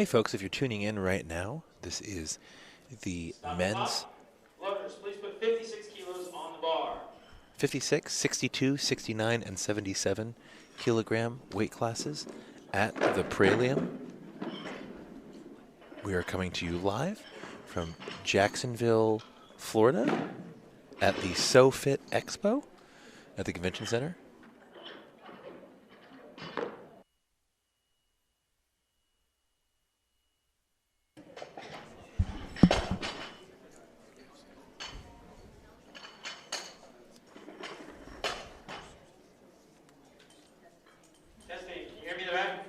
Hey folks, if you're tuning in right now, this is the men's Loaders, please put 56 kilos on the bar. 56, 62, 69, and 77 kilogram weight classes at the Praelium. We are coming to you live from Jacksonville, Florida at the SoFit Expo at the Convention Center. Testing, can you hear me in the back?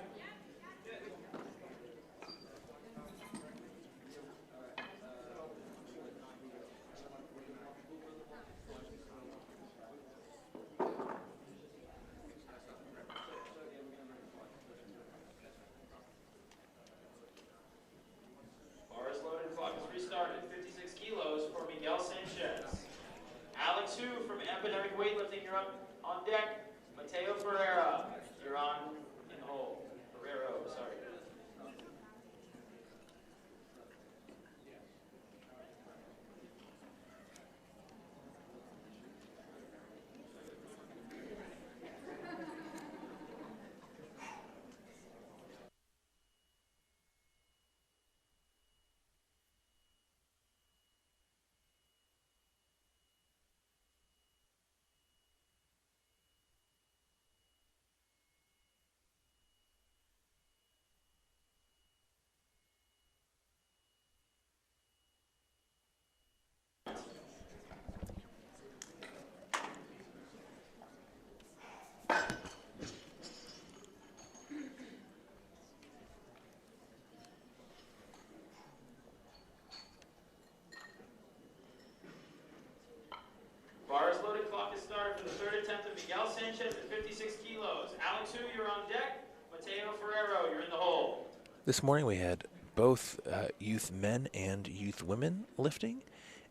Bar is loaded, clock is restarted. 56 kilos for Miguel Sanchez. Alex Hu from Epidemic Weightlifting, you're up on deck. Mateo Ferreira, you're on in hole. Ferrero, sorry. Bar is loaded, clock is started for the third attempt of Miguel Sanchez at 56 kilos. Alex Hu, you're on deck. Mateo Ferrero, you're in the hole. This morning we had both youth men and youth women lifting.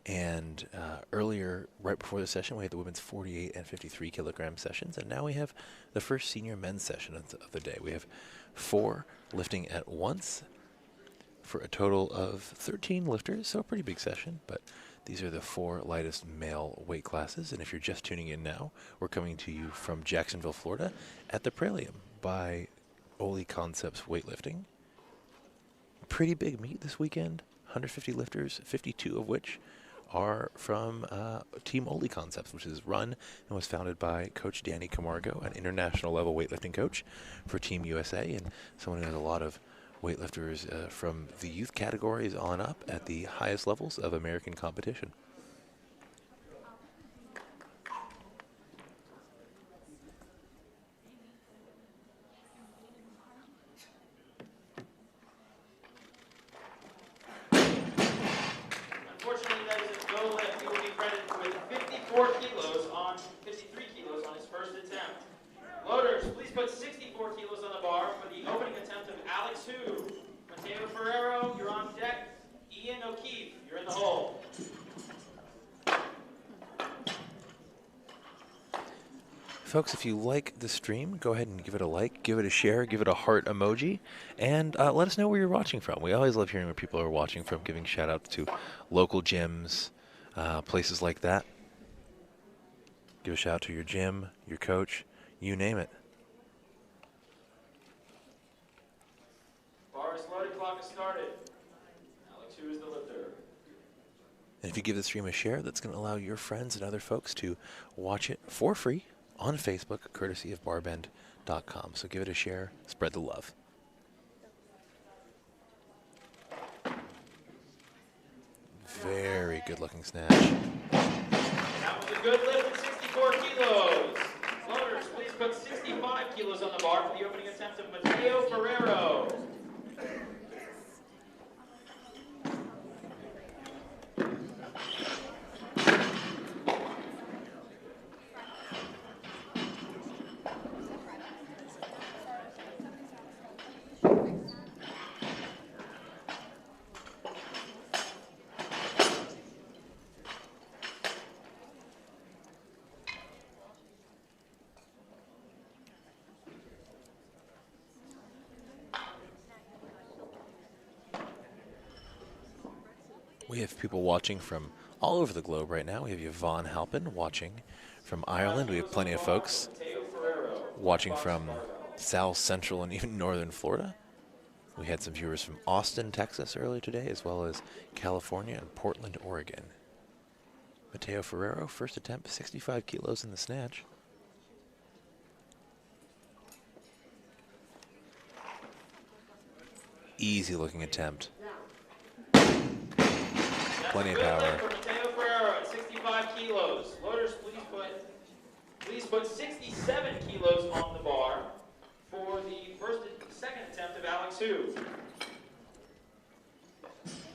And earlier, right before the session, we had the women's 48 and 53 kilogram sessions. And now we have the first senior men's session of the day. We have 4 lifting at once for a total of 13 lifters. So a pretty big session, but these are the 4 lightest male weight classes. And if you're just tuning in now, we're coming to you from Jacksonville, Florida at the Praelium by Oli Concepts Weightlifting. Pretty big meet this weekend, 150 lifters, 52 of which are from Team Oli Concepts, which is run and was founded by Coach Danny Camargo, an international level weightlifting coach for Team USA, and someone who has a lot of weightlifters from the youth categories on up at the highest levels of American competition. Unfortunately, that is a no lift. He will be credited with 53 kilos on his first attempt. Loaders, please put 64 kilos on the bar for the opening attempt of Alex Hu. Mateo Ferrero, you're on deck. Ian O'Keefe, you're in the hole. Folks, if you like the stream, go ahead and give it a like, give it a share, give it a heart emoji, and let us know where you're watching from. We always love hearing where people are watching from, giving shout-outs to local gyms, places like that. Give a shout-out to your gym, your coach, you name it. Bar is loaded, clock is started. Alex Hu is the lifter. And if you give the stream a share, that's going to allow your friends and other folks to watch it for free on Facebook, courtesy of barbend.com. So give it a share, spread the love. Very good looking snatch. That was a good lift at 64 kilos. Loaders, please put 65 kilos on the bar for the opening attempt of Mateo Ferrero. We have people watching from all over the globe right now. We have Yvonne Halpin watching from Ireland. We have plenty of folks watching from South Central and even Northern Florida. We had some viewers from Austin, Texas earlier today, as well as California and Portland, Oregon. Mateo Ferrero, first attempt, 65 kilos in the snatch. Easy looking attempt. Plenty of power. For Mateo Ferrero at 65 kilos. Loaders, please put 67 kilos on the bar for the second attempt of Alex Hu.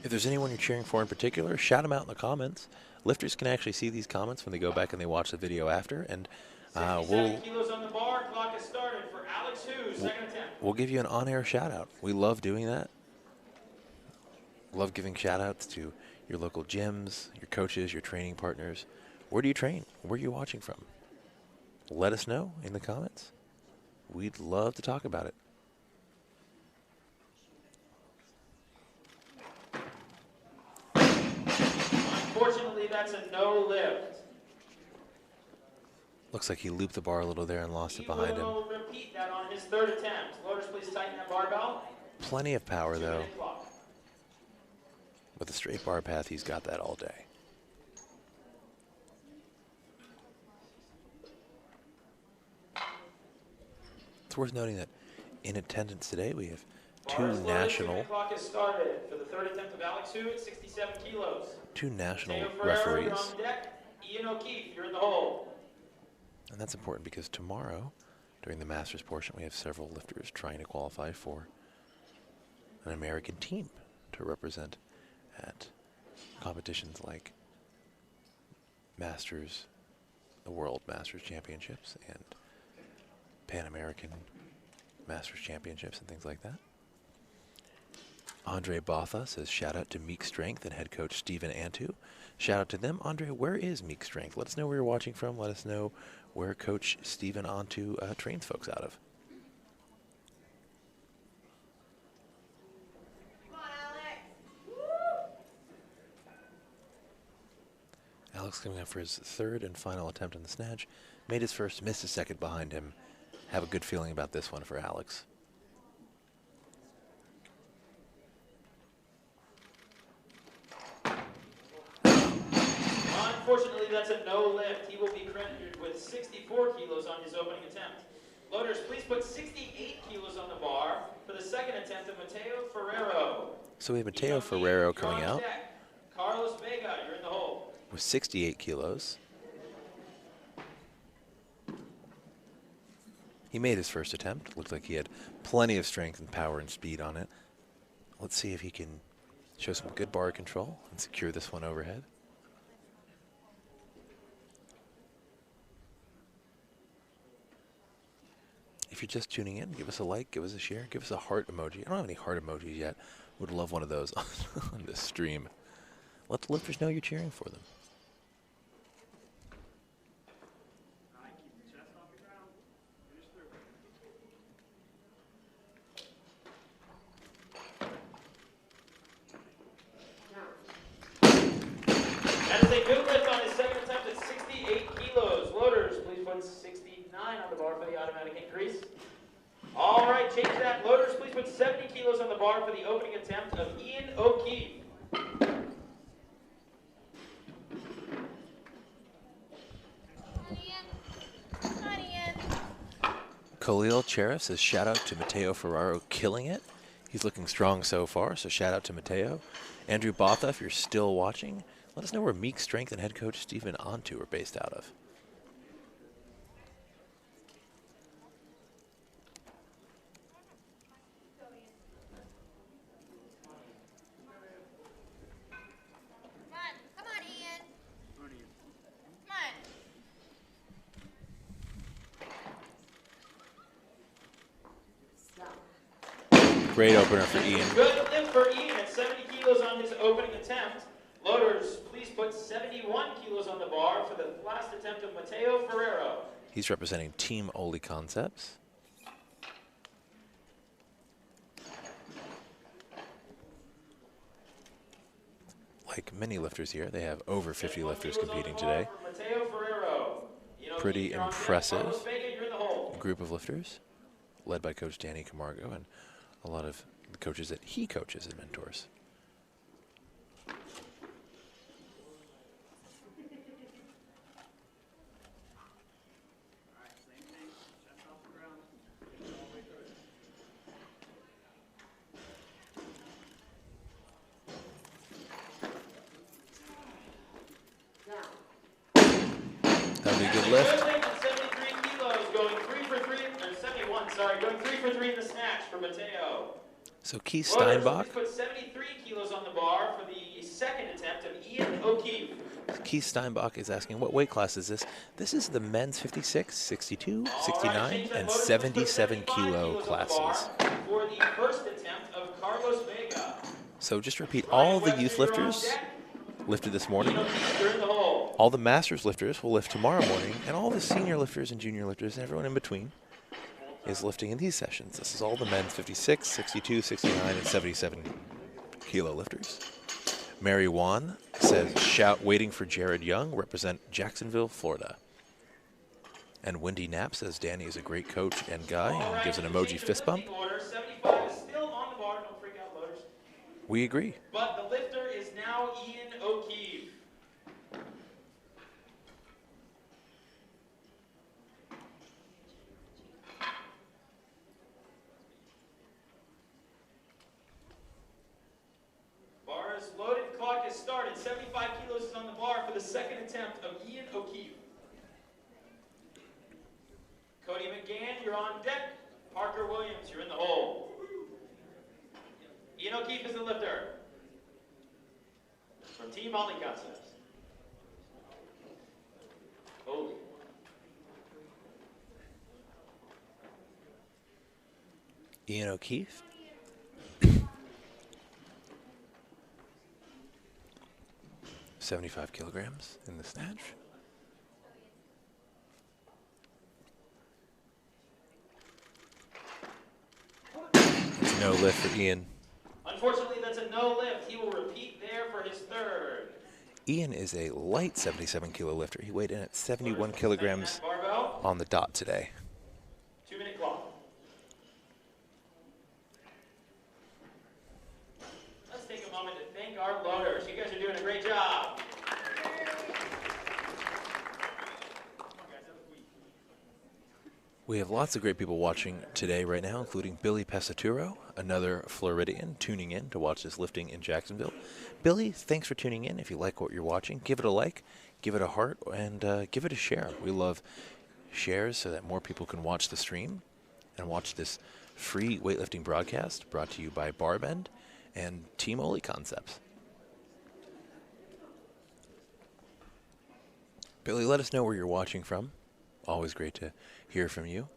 If there's anyone you're cheering for in particular, shout them out in the comments. Lifters can actually see these comments when they go back and they watch the video after, and 67 kilos on the bar. Clock has started for Alex Hu, second attempt. We'll give you an on-air shout-out. We love doing that. Love giving shout-outs to your local gyms, your coaches, your training partners. Where do you train? Where are you watching from? Let us know in the comments. We'd love to talk about it. Unfortunately, that's a no lift. Looks like he looped the bar a little there and lost it behind him. He will repeat that on his third attempt. Loaders, please tighten that barbell. Plenty of power, though. With a straight bar path, he's got that all day. It's worth noting that in attendance today, we have two national referees. On deck. Ian O'Keefe, you're in the hole. And that's important because tomorrow, during the Masters portion, we have several lifters trying to qualify for an American team to represent at competitions like Masters, the World Masters Championships, and Pan American Masters Championships and things like that. Andre Botha says, shout out to Meek Strength and head coach Stephen Antu. Shout out to them. Andre, where is Meek Strength? Let us know where you're watching from. Let us know where Coach Stephen Antu trains folks out of. Alex coming up for his third and final attempt on the snatch. Made his first, missed his second behind him. Have a good feeling about this one for Alex. Unfortunately, that's a no lift. He will be credited with 64 kilos on his opening attempt. Loaders, please put 68 kilos on the bar for the second attempt of Mateo Ferrero. So we have Mateo Ferrero coming out. Carlos Vega, you're in the hole. With 68 kilos. He made his first attempt. Looked like he had plenty of strength and power and speed on it. Let's see if he can show some good bar control and secure this one overhead. If you're just tuning in, give us a like, give us a share, give us a heart emoji. I don't have any heart emojis yet. Would love one of those on this stream. Let the lifters know you're cheering for them. That is a good lift on his second attempt at 68 kilos. Loaders, please put 69 on the bar for the automatic increase. All right, change that. Loaders, please put 70 kilos on the bar for the opening attempt of Ian O'Keefe. Khalil Cherif says, shout out to Mateo Ferraro, killing it. He's looking strong so far, so shout out to Mateo. Andrew Botha, if you're still watching, let us know where Meek Strength and head coach Stephen Antu are based out of. Come on, Ian. Great opener for Ian. Good lift for Ian at 70 kilos on his opening attempt. Loaders, please put 71 kilos on the bar for the last attempt of Mateo Ferrero. He's representing Team Oli Concepts. like many lifters here, they have over 50 lifters competing today. Pretty impressive group of lifters, led by Coach Danny Camargo and a lot of the coaches that he coaches and mentors. That'll be a good lift. 73 kilos, going 3 for 3, or 71, sorry, going 3 for 3 in the snatch for Mateo. So Keith Loaders, Steinbach. please put 73 kilos on the bar for the second attempt of Ian O'Keefe. Keith Steinbach is asking, what weight class is this? This is the men's 56, 62, 69, and 77 kilo classes. For the first attempt of Carlos Vega. So just to repeat, all the youth lifters lifted this morning. All the masters lifters will lift tomorrow morning, and all the senior lifters and junior lifters and everyone in between is lifting in these sessions. This is all the men's 56, 62, 69, and 77 kilo lifters. Mary Wan says, shout waiting for Jared Young, represent Jacksonville, Florida. And Wendy Knapp says, Danny is a great coach and guy, and gives an emoji fist bump. 75 is still on the bar, don't freak out, loaders. We agree. But the lifter is now Ian O'Keefe. Bar is loaded, clock is started. 75 kilos is on the bar for the second attempt of Ian O'Keefe. Cody McGann, you're on deck. Parker Williams, you're in the hole. Ian O'Keefe is the lifter. From Team Molly Concepts. Holy. Ian O'Keefe. 75 kilograms in the snatch. It's no lift for Ian. Unfortunately, that's a no lift. He will repeat there for his third. Ian is a light 77 kilo lifter. He weighed in at 71 kilograms on the dot today. 2-minute clock. Let's take a moment to thank our loaders. You guys are doing a great job. We have lots of great people watching today right now, including Billy Pesaturo, another Floridian, tuning in to watch this lifting in Jacksonville. Billy, thanks for tuning in. If you like what you're watching, give it a like, give it a heart, and give it a share. We love shares so that more people can watch the stream and watch this free weightlifting broadcast brought to you by Barbend and Team Oli Concepts. Billy, let us know where you're watching from. Always great to hear from you.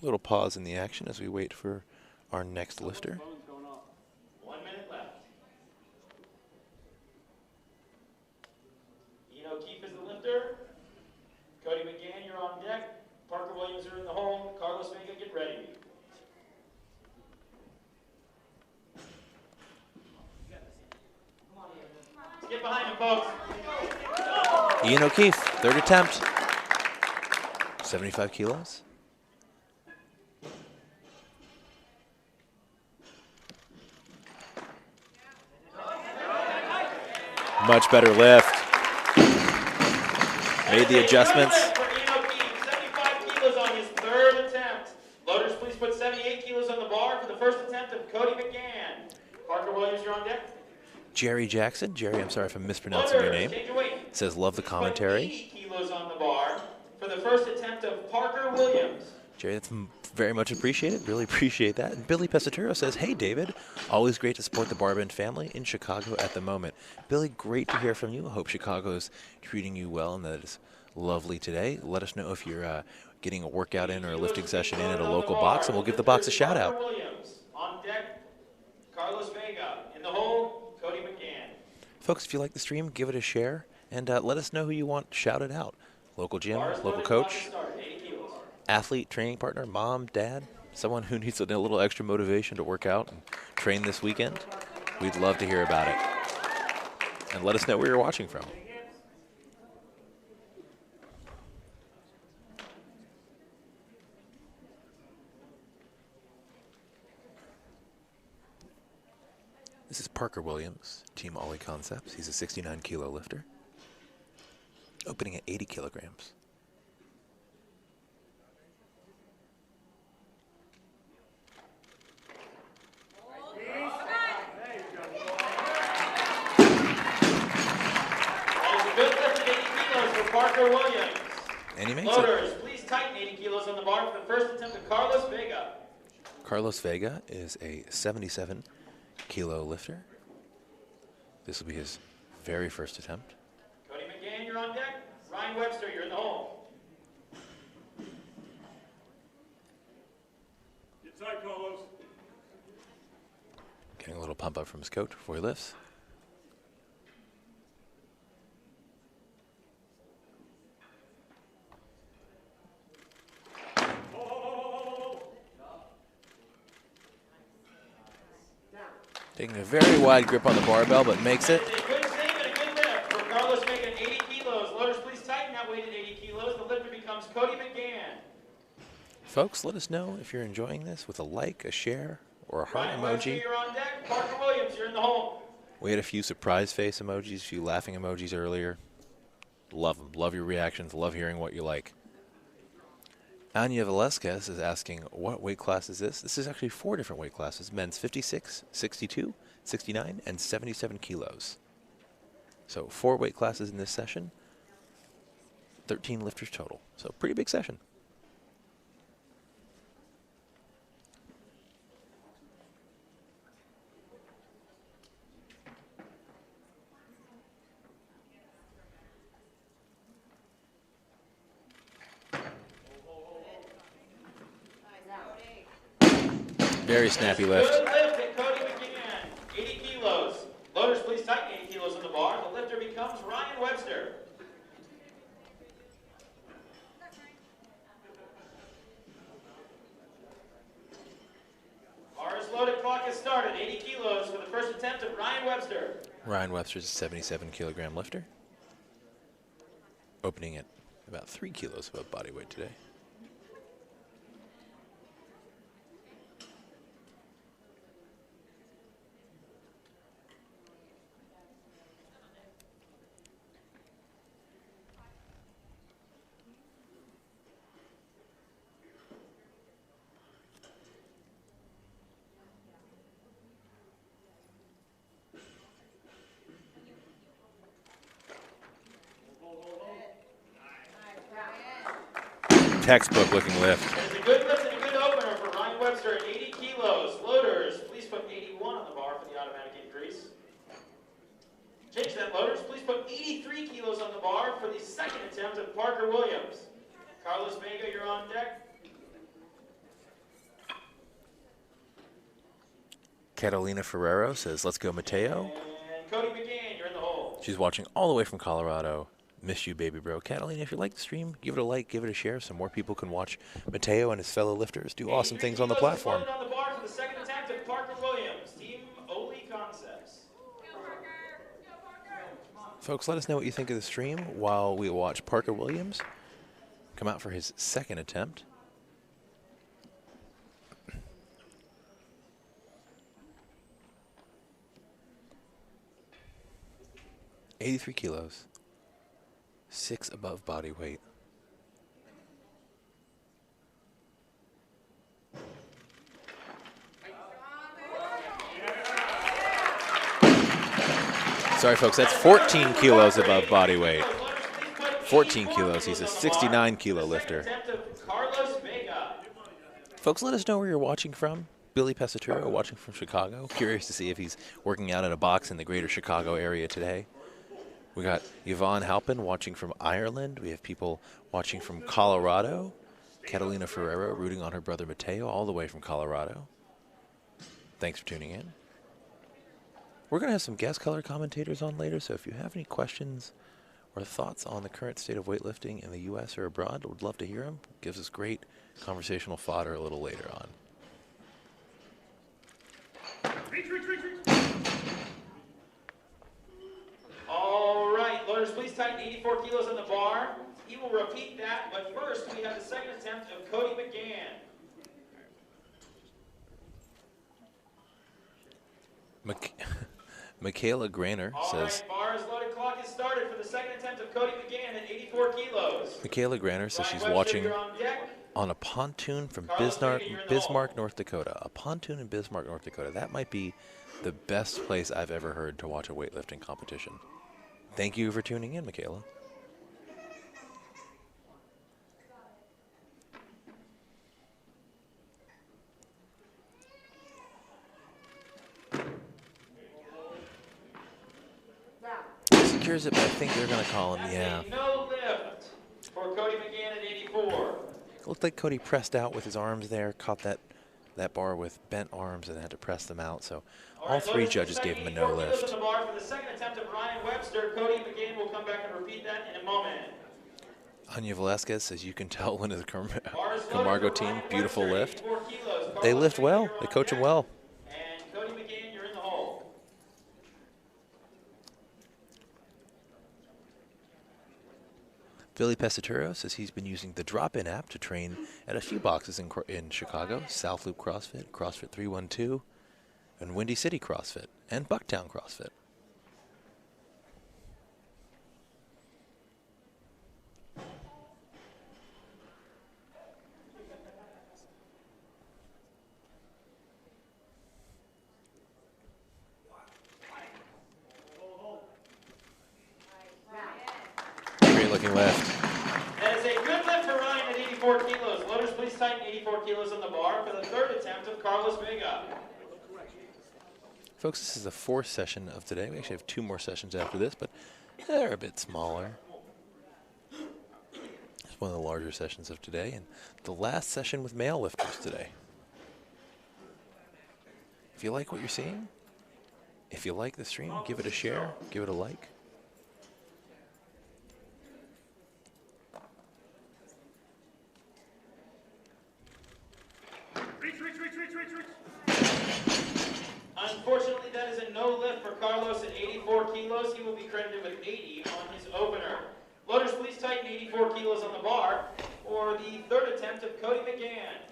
Little pause in the action as we wait for our next lifter. 1 minute left. Ian O'Keefe is the lifter. Cody McGann, you're on deck. Parker Williams are in the hole. Carlos Vega, get ready. Get behind him, folks. Ian O'Keefe, third attempt. 75 kilos. Much better lift. Made the adjustments. For Ian O'Keefe, 75 kilos on his third attempt. Loaders, please put 78 kilos on the bar for the first attempt of Cody McGann. Parker Williams, you're on deck. Jerry Jackson. Jerry, I'm sorry if I'm mispronouncing your name. Says, love the commentary. 80 kilos on the bar for the first attempt of Parker Williams. Jerry, that's very much appreciated. Really appreciate that. And Billy Pesaturo says, hey, David, always great to support the Barbend family in Chicago at the moment. Billy, great to hear from you. I hope Chicago's treating you well and that it's lovely today. Let us know if you're getting a workout in or a lifting session in at a local box, and we'll give the box a shout out. Williams on deck. Carlos Vega in the hole. Cody McGann. Folks, if you like the stream, give it a share, and let us know who you want shouted out. Local gym, Bars local loaded, clock is coach, started, 80 kilos. athlete, training partner, mom, dad, someone who needs a little extra motivation to work out and train this weekend. We'd love to hear about it. And let us know where you're watching from. This is Parker Williams, Team Ollie Concepts. He's a 69-kilo lifter, opening at 80 kilograms. Good lift at 80 kilos for Parker Williams. And he makes Loaders, it. please tighten 80 kilos on the bar for the first attempt of Carlos Vega. Carlos Vega is a 77-kilo lifter. This will be his very first attempt. Cody McGann, you're on deck. Ryan Webster, you're in the hole. Get tight, Carlos. Getting a little pump up from his coach before he lifts. Taking a very wide grip on the barbell, but makes it. A good save and a good lift for Carlos Vega at 80 kilos. Loaders, please tighten that weight at 80 kilos. The lifter becomes Cody McGann. Folks, let us know if you're enjoying this with a like, a share, or a heart Ryan Webster, emoji. you're on deck. Parker Williams, you're in the hole. We had a few surprise face emojis, a few laughing emojis earlier. Love them. Love your reactions. Love hearing what you like. Anya Velasquez is asking, what weight class is this? This is actually 4 different weight classes. Men's 56, 62, 69, and 77 kilos. So 4 weight classes in this session. 13 lifters total. So pretty big session. Very snappy lift. Good lift at Cody McGann, 80 kilos. Loaders, please tighten 80 kilos on the bar. The lifter becomes Ryan Webster. Bar is loaded, clock is started. 80 kilos for the first attempt of Ryan Webster. Ryan Webster's a 77-kilogram lifter, opening at about 3 kilos above body weight today. Textbook looking lift. It's a good lift and a good opener for Ryan Webster at 80 kilos. Loaders, please put 81 on the bar for the automatic increase. Change that, loaders. Please put 83 kilos on the bar for the second attempt of Parker Williams. Carlos Vega, you're on deck. Catalina Ferrero says, let's go, Mateo. And Cody McGann, you're in the hole. She's watching all the way from Colorado. Miss you, baby bro. Catalina, if you like the stream, give it a like, give it a share so more people can watch Mateo and his fellow lifters do awesome things on the platform. On the bar for the second attempt of Parker Williams, Team Oli Concepts. Folks, let us know what you think of the stream while we watch Parker Williams come out for his second attempt. $83 kilos, 6 above body weight. Sorry, folks, that's 14 kilos above body weight. 14 kilos. He's a 69-kilo lifter. Folks, let us know where you're watching from. Billy Pesaturo watching from Chicago. Curious to see if he's working out at a box in the greater Chicago area today. We got Yvonne Halpin watching from Ireland. We have people watching from Colorado. Catalina Ferrero rooting on her brother Mateo all the way from Colorado. Thanks for tuning in. We're going to have some guest color commentators on later, so if you have any questions or thoughts on the current state of weightlifting in the U.S. or abroad, would love to hear them. Gives us great conversational fodder a little later on. All right, loaders, please tighten 84 kilos on the bar. He will repeat that, but first we have the second attempt of Cody McGann. Michaela Graner says, right, bar is loaded, clock is started for the second attempt of Cody McGann at 84 kilos. Michaela Graner says she's watching on a pontoon from Bismarck, North Dakota. A pontoon in Bismarck, North Dakota. That might be the best place I've ever heard to watch a weightlifting competition. Thank you for tuning in, Michaela. Secures it, but I think they're going to call him, yeah. No lift for Cody McGann at 84. Looked like Cody pressed out with his arms there, caught that bar with bent arms and had to press them out. So all three judges gave him a no lift. On the bar for the second attempt of Ryan Webster. Cody McGann will come back and repeat that in a moment. Anya Velasquez says you can tell when it's the Camargo team, beautiful lift. They lift well, they coach him well. And Cody McGann, you're in the hole. Billy Pesaturo says he's been using the drop-in app to train at a few boxes in Chicago, South Loop CrossFit, CrossFit 312, and Windy City CrossFit, and Bucktown CrossFit. Great looking lift. That is a good lift for Ryan at 84 kilos. Loaders, please tighten 84 kilos on the bar for the third attempt of Carlos Vega. Folks, this is the fourth session of today. We actually have two more sessions after this, but they're a bit smaller. It's one of the larger sessions of today, and the last session with male lifters today. If you like what you're seeing, if you like the stream, give it a share, give it a like. Unfortunately, that is a no lift for Carlos at 84 kilos. He will be credited with 80 on his opener. Loaders, please tighten 84 kilos on the bar for the third attempt of Cody McGann.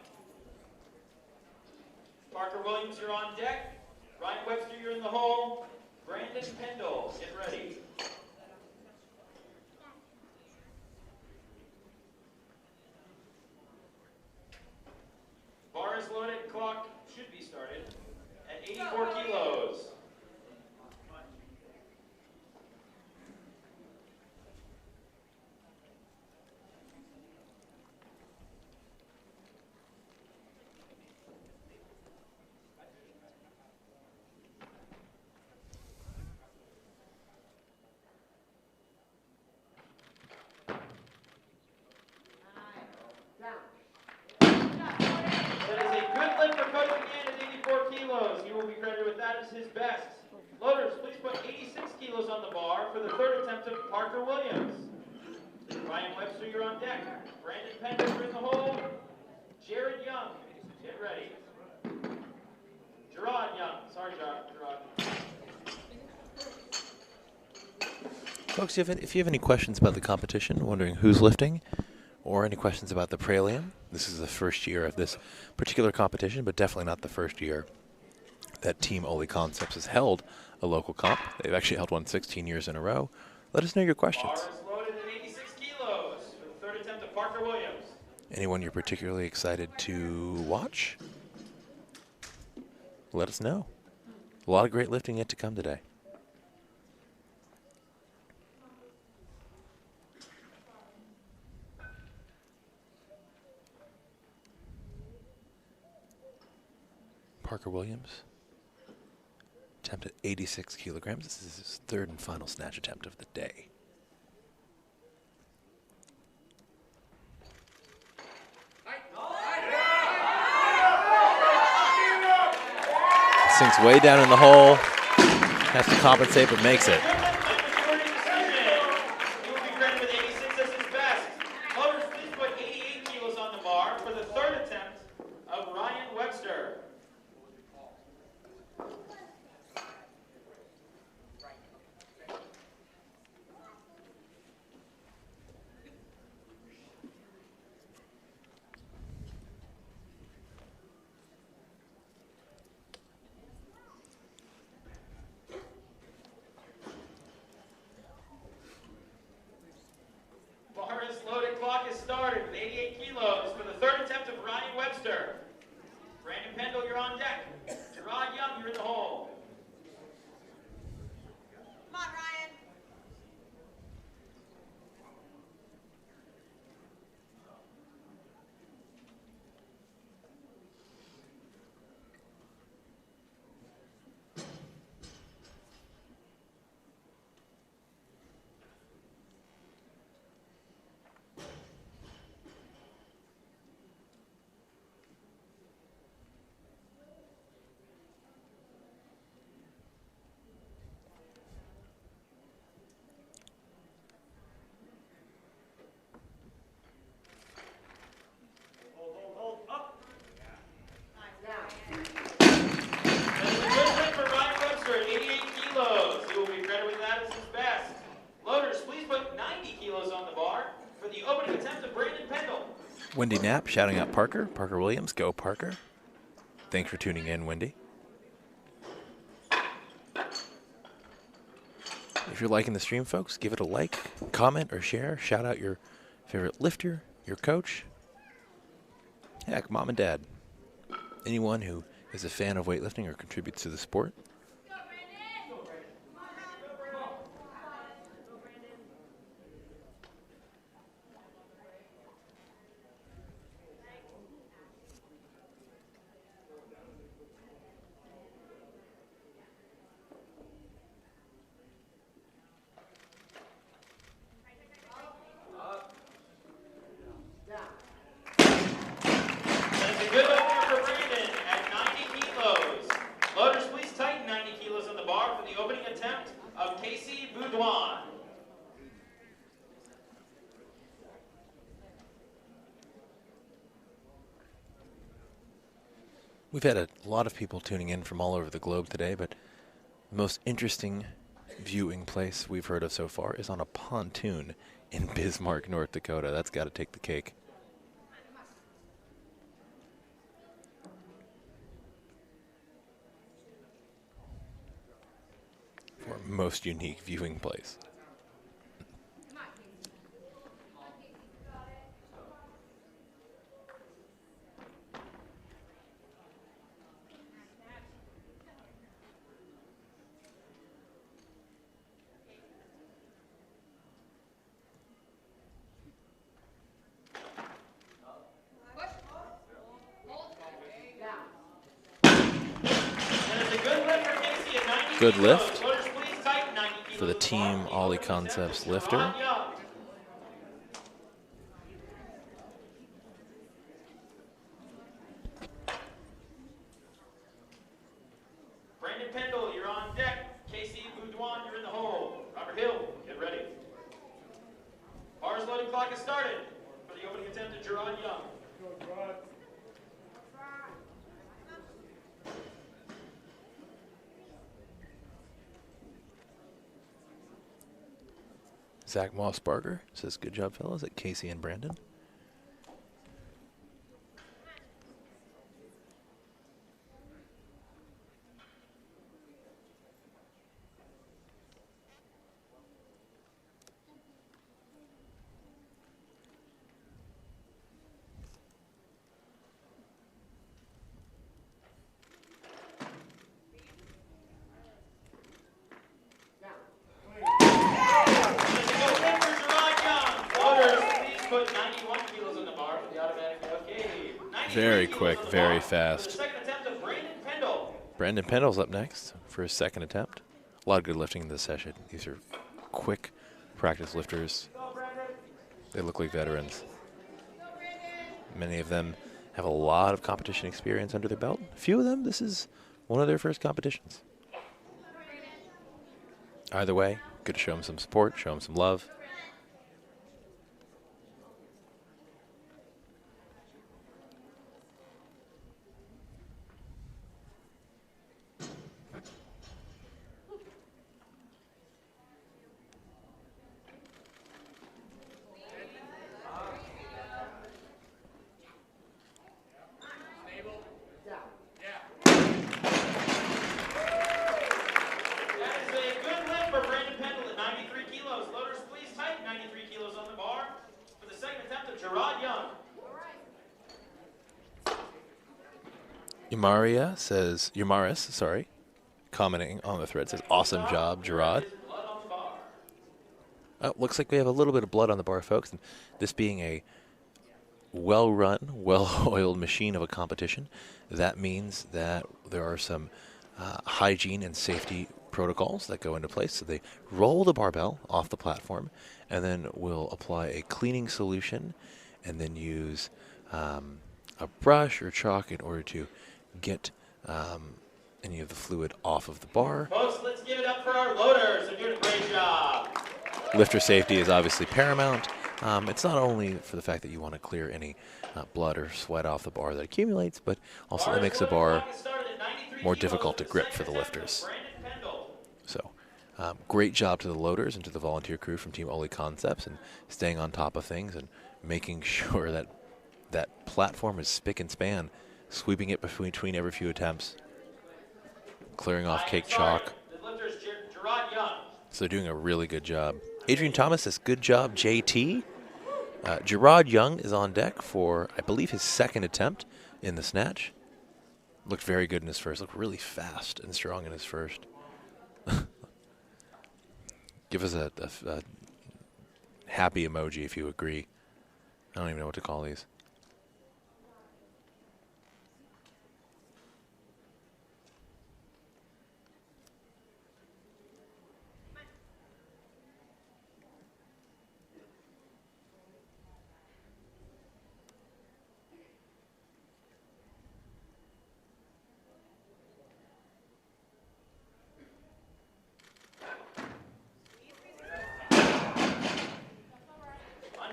Parker Williams, you're on deck. Ryan Webster, you're in the hole. Brandon Pendle, get ready. Bar is loaded, clock should be started at 84 kilos. He will be credited with that as his best. Loaders, please put 86 kilos on the bar for the third attempt of Parker Williams. Ryan Webster, you're on deck. Brandon Pendle, you're in the hole. Jared Young, get ready. Gerard Young, sorry, Gerard. Folks, if you have any questions about the competition, wondering who's lifting, or any questions about the Praelium, this is the first year of this particular competition, but definitely not the first year that Team Oli Concepts has held a local comp. They've actually held one 16 years in a row. Let us know your questions. Bar is loaded at 86 kilos for the third attempt of Parker Williams. Anyone you're particularly excited to watch? Let us know. A lot of great lifting yet to come today. Parker Williams, attempt at 86 kilograms. This is his third and final snatch attempt of the day. Sinks way down in the hole. Has to compensate, but makes it. Majority decision. He will be credited with 86 as his best. Loaders, please put 88 kilos on the bar for the third attempt of Ryan Webster. Bar is loaded, clock is started with 88 kilos for the third attempt of Ryan Webster. Brandon Pendle, you're on deck. Gerard Young, you're in the hole. Come on, Ryan. That is a good hit for Ryan Webster at 88 kilos. He will be credited with that as his best. Loaders, please put 90 kilos on the bar for the opening attempt of Brandon Pendle. Wendy Knapp shouting out Parker. Parker Williams, go Parker. Thanks for tuning in, Wendy. If you're liking the stream, folks, give it a like, comment, or share. Shout out your favorite lifter, your coach. Heck, mom and dad. Anyone who is a fan of weightlifting or contributes to the sport. That is a good opener for Brandon at 90 kilos. Loaders, please tighten 90 kilos on the bar for the opening attempt of Casey Boudouin. We've had a lot of people tuning in from all over the globe today, but the most interesting viewing place we've heard of so far is on a pontoon in Bismarck, North Dakota. That's got to take the cake. For most unique viewing place. That is a good lift for Casey at 90 Good kilos. lift Loaders, please tighten 90 kilos for the Team on Ollie opening attempt Concepts of lifter. Gerard Young. Brandon Pendle, you're on deck. Casey Boudouin, you're in the hole. Robert Hill, get ready. Bars loading clock has started for the opening attempt of Gerard Young. Zach Mossbarger says, good job, fellas, at Casey and Brandon. Put 91 kilos on the bar for the automatic okay. Very quick, very fast. The second attempt of Brandon Pendle. Brandon Pendle's up next for his second attempt. A lot of good lifting in this session. These are quick practice lifters. They look like veterans. Many of them have a lot of competition experience under their belt. A few of them, this is one of their first competitions. Either way, good to show him some support, show him some love. Umaris, sorry, commenting on the thread says, awesome job, Gerard. Oh, looks like we have a little bit of blood on the bar, folks. And this being a well-run, well-oiled machine of a competition, that means that there are some hygiene and safety protocols that go into place. So they roll the barbell off the platform, and then we'll apply a cleaning solution, and then use a brush or chalk in order to get any of the fluid off of the bar. Folks, let's give it up for our loaders. They're doing a great job. Lifter safety is obviously paramount. It's not only for the fact that you want to clear any blood or sweat off the bar that accumulates, but also it makes the bar more difficult to grip for the lifters. So, great job to the loaders and to the volunteer crew from Team Oli Concepts and staying on top of things and making sure that that platform is spick and span, sweeping it between every few attempts, clearing off cake chalk. So they're doing a really good job. Adrian Thomas says, good job, JT. Gerard Young is on deck for, I believe, his second attempt in the snatch. Looked very good in his first. Looked really fast and strong in his first. Give us a happy emoji if you agree. I don't even know what to call these.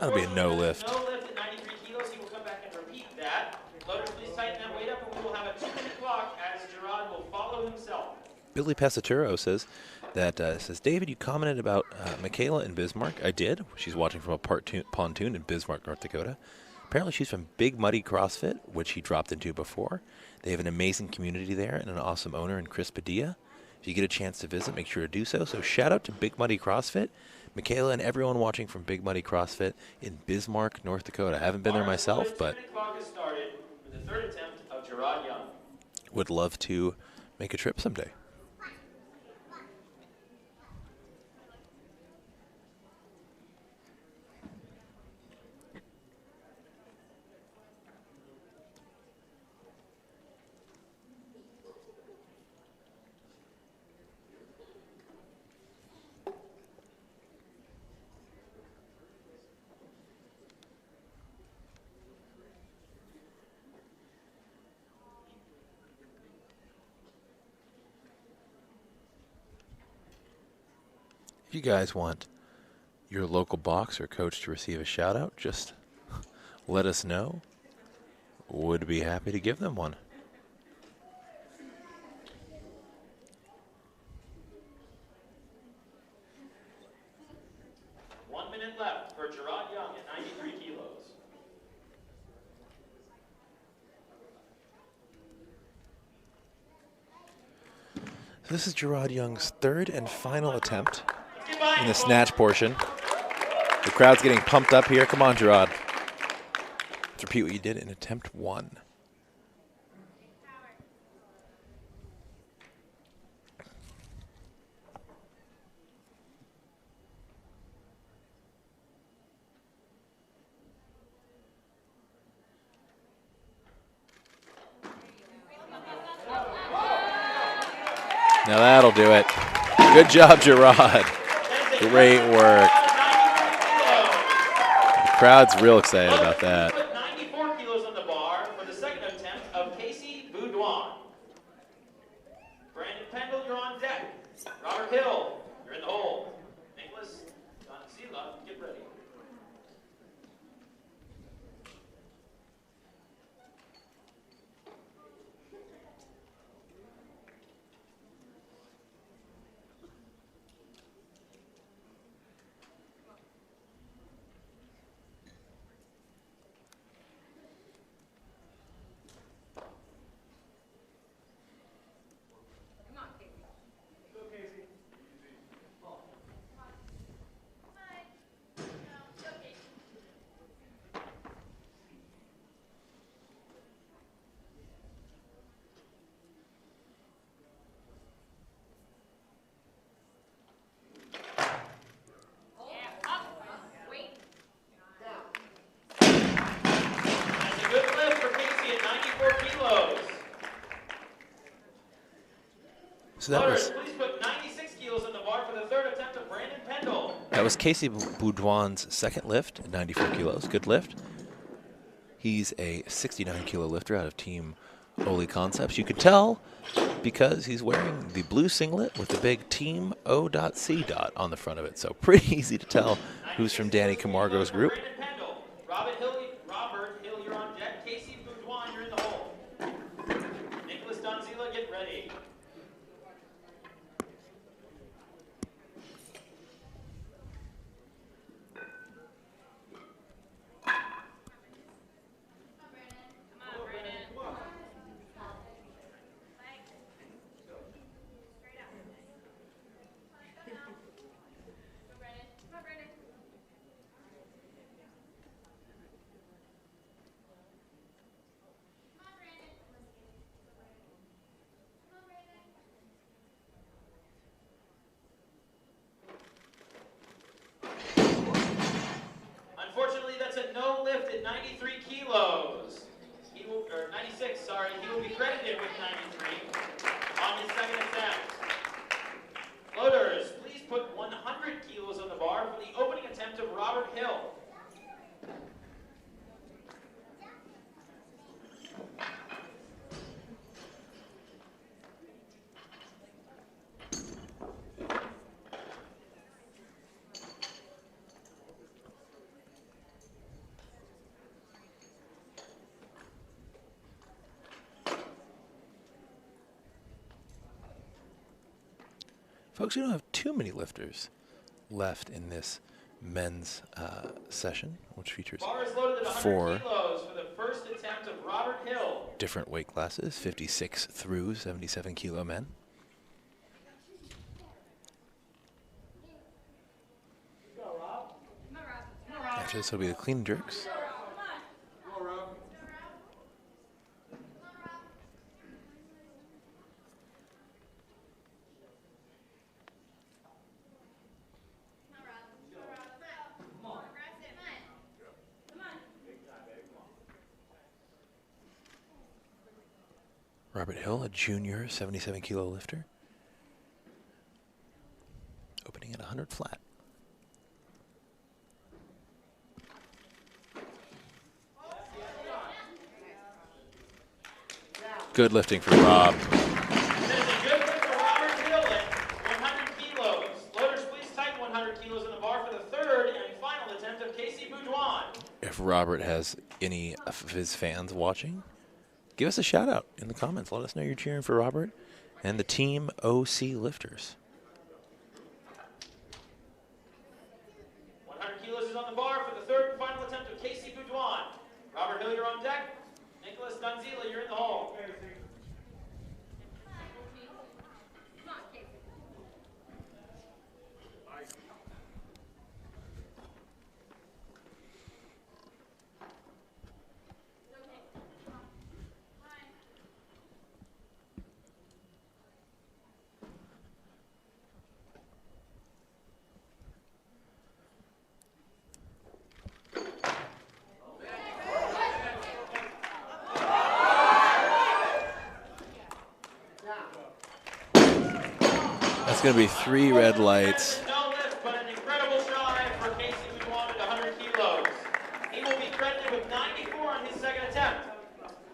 That'll be a no lift. No lift at 93 kilos. He will come back and repeat that. Loaders, please tighten that weight up, and we will have a 2-minute clock as Gerard will follow himself. Billy Pesaturo says that, David, you commented about Michaela in Bismarck. I did. She's watching from a pontoon in Bismarck, North Dakota. Apparently she's from Big Muddy CrossFit, which he dropped into before. They have an amazing community there and an awesome owner in Chris Padilla. If you get a chance to visit, make sure to do so. So shout out to Big Muddy CrossFit. Michaela and everyone watching from Big Muddy CrossFit in Bismarck, North Dakota. I haven't been there myself, but would love to make a trip someday. If you guys want your local boxer coach to receive a shout out, just let us know. Would be happy to give them one. One minute left for Gerard Young at 93 kilos. So this is Gerard Young's third and final attempt in the snatch portion. The crowd's getting pumped up here. Come on, Gerard. Let's repeat what you did in attempt 1. Now that'll do it. Good job, Gerard. Great work. The crowd's real excited about that. 94 kilos on the bar for the second attempt of Casey Boudouin. Brandon Pendle, you're on deck. Robert Hill, You're in the hole. Nicholas Donzila, get ready. So that was, please put 96 kilos on the bar for the third attempt of Brandon Pendle. that was Casey Boudouin's second lift at 94 kilos. Good lift. He's a 69 kilo lifter out of Team Oli Concepts. You can tell because he's wearing the blue singlet with the big Team O.C. on the front of it. So pretty easy to tell who's from Danny Camargo's group. Brandon Pendle. Robert Hill, you're on deck. Casey Boudouin, you're in the hole. Nicholas Donzila, get ready. Unfortunately, that's a no lift at 93 kilos. He will, or 96, sorry. He will be credited with 93 on his second attempt. Loaders, please put 100 kilos on the bar for the opening attempt of Robert Hill. Folks, we don't have too many lifters left in this men's session, which features Bar is loaded at 100 four kilos for the first attempt of Robert Hill. different weight classes, 56 through 77 kilo men. After this will be the clean and jerks. Robert Hill, a junior 77 kilo lifter, opening at 100 flat. Good lifting for Rob. That is a good lift for Robert Hill at 100 kilos. Loaders, please tighten 100 kilos on the bar for the third and final attempt of Casey Boudouin. If Robert has any of his fans watching, give us a shout out in the comments. Let us know you're cheering for Robert and the Team OC lifters. 100 kilos is on the bar for the third and final attempt of Casey Boudouin. Robert Hill, you're on deck. Nicholas Donzila, you're in the hole. That's going to be 3 red lights. No lift, but an incredible shot for Casey Boudouin at 100 kilos. He will be credited with 94 on his second attempt.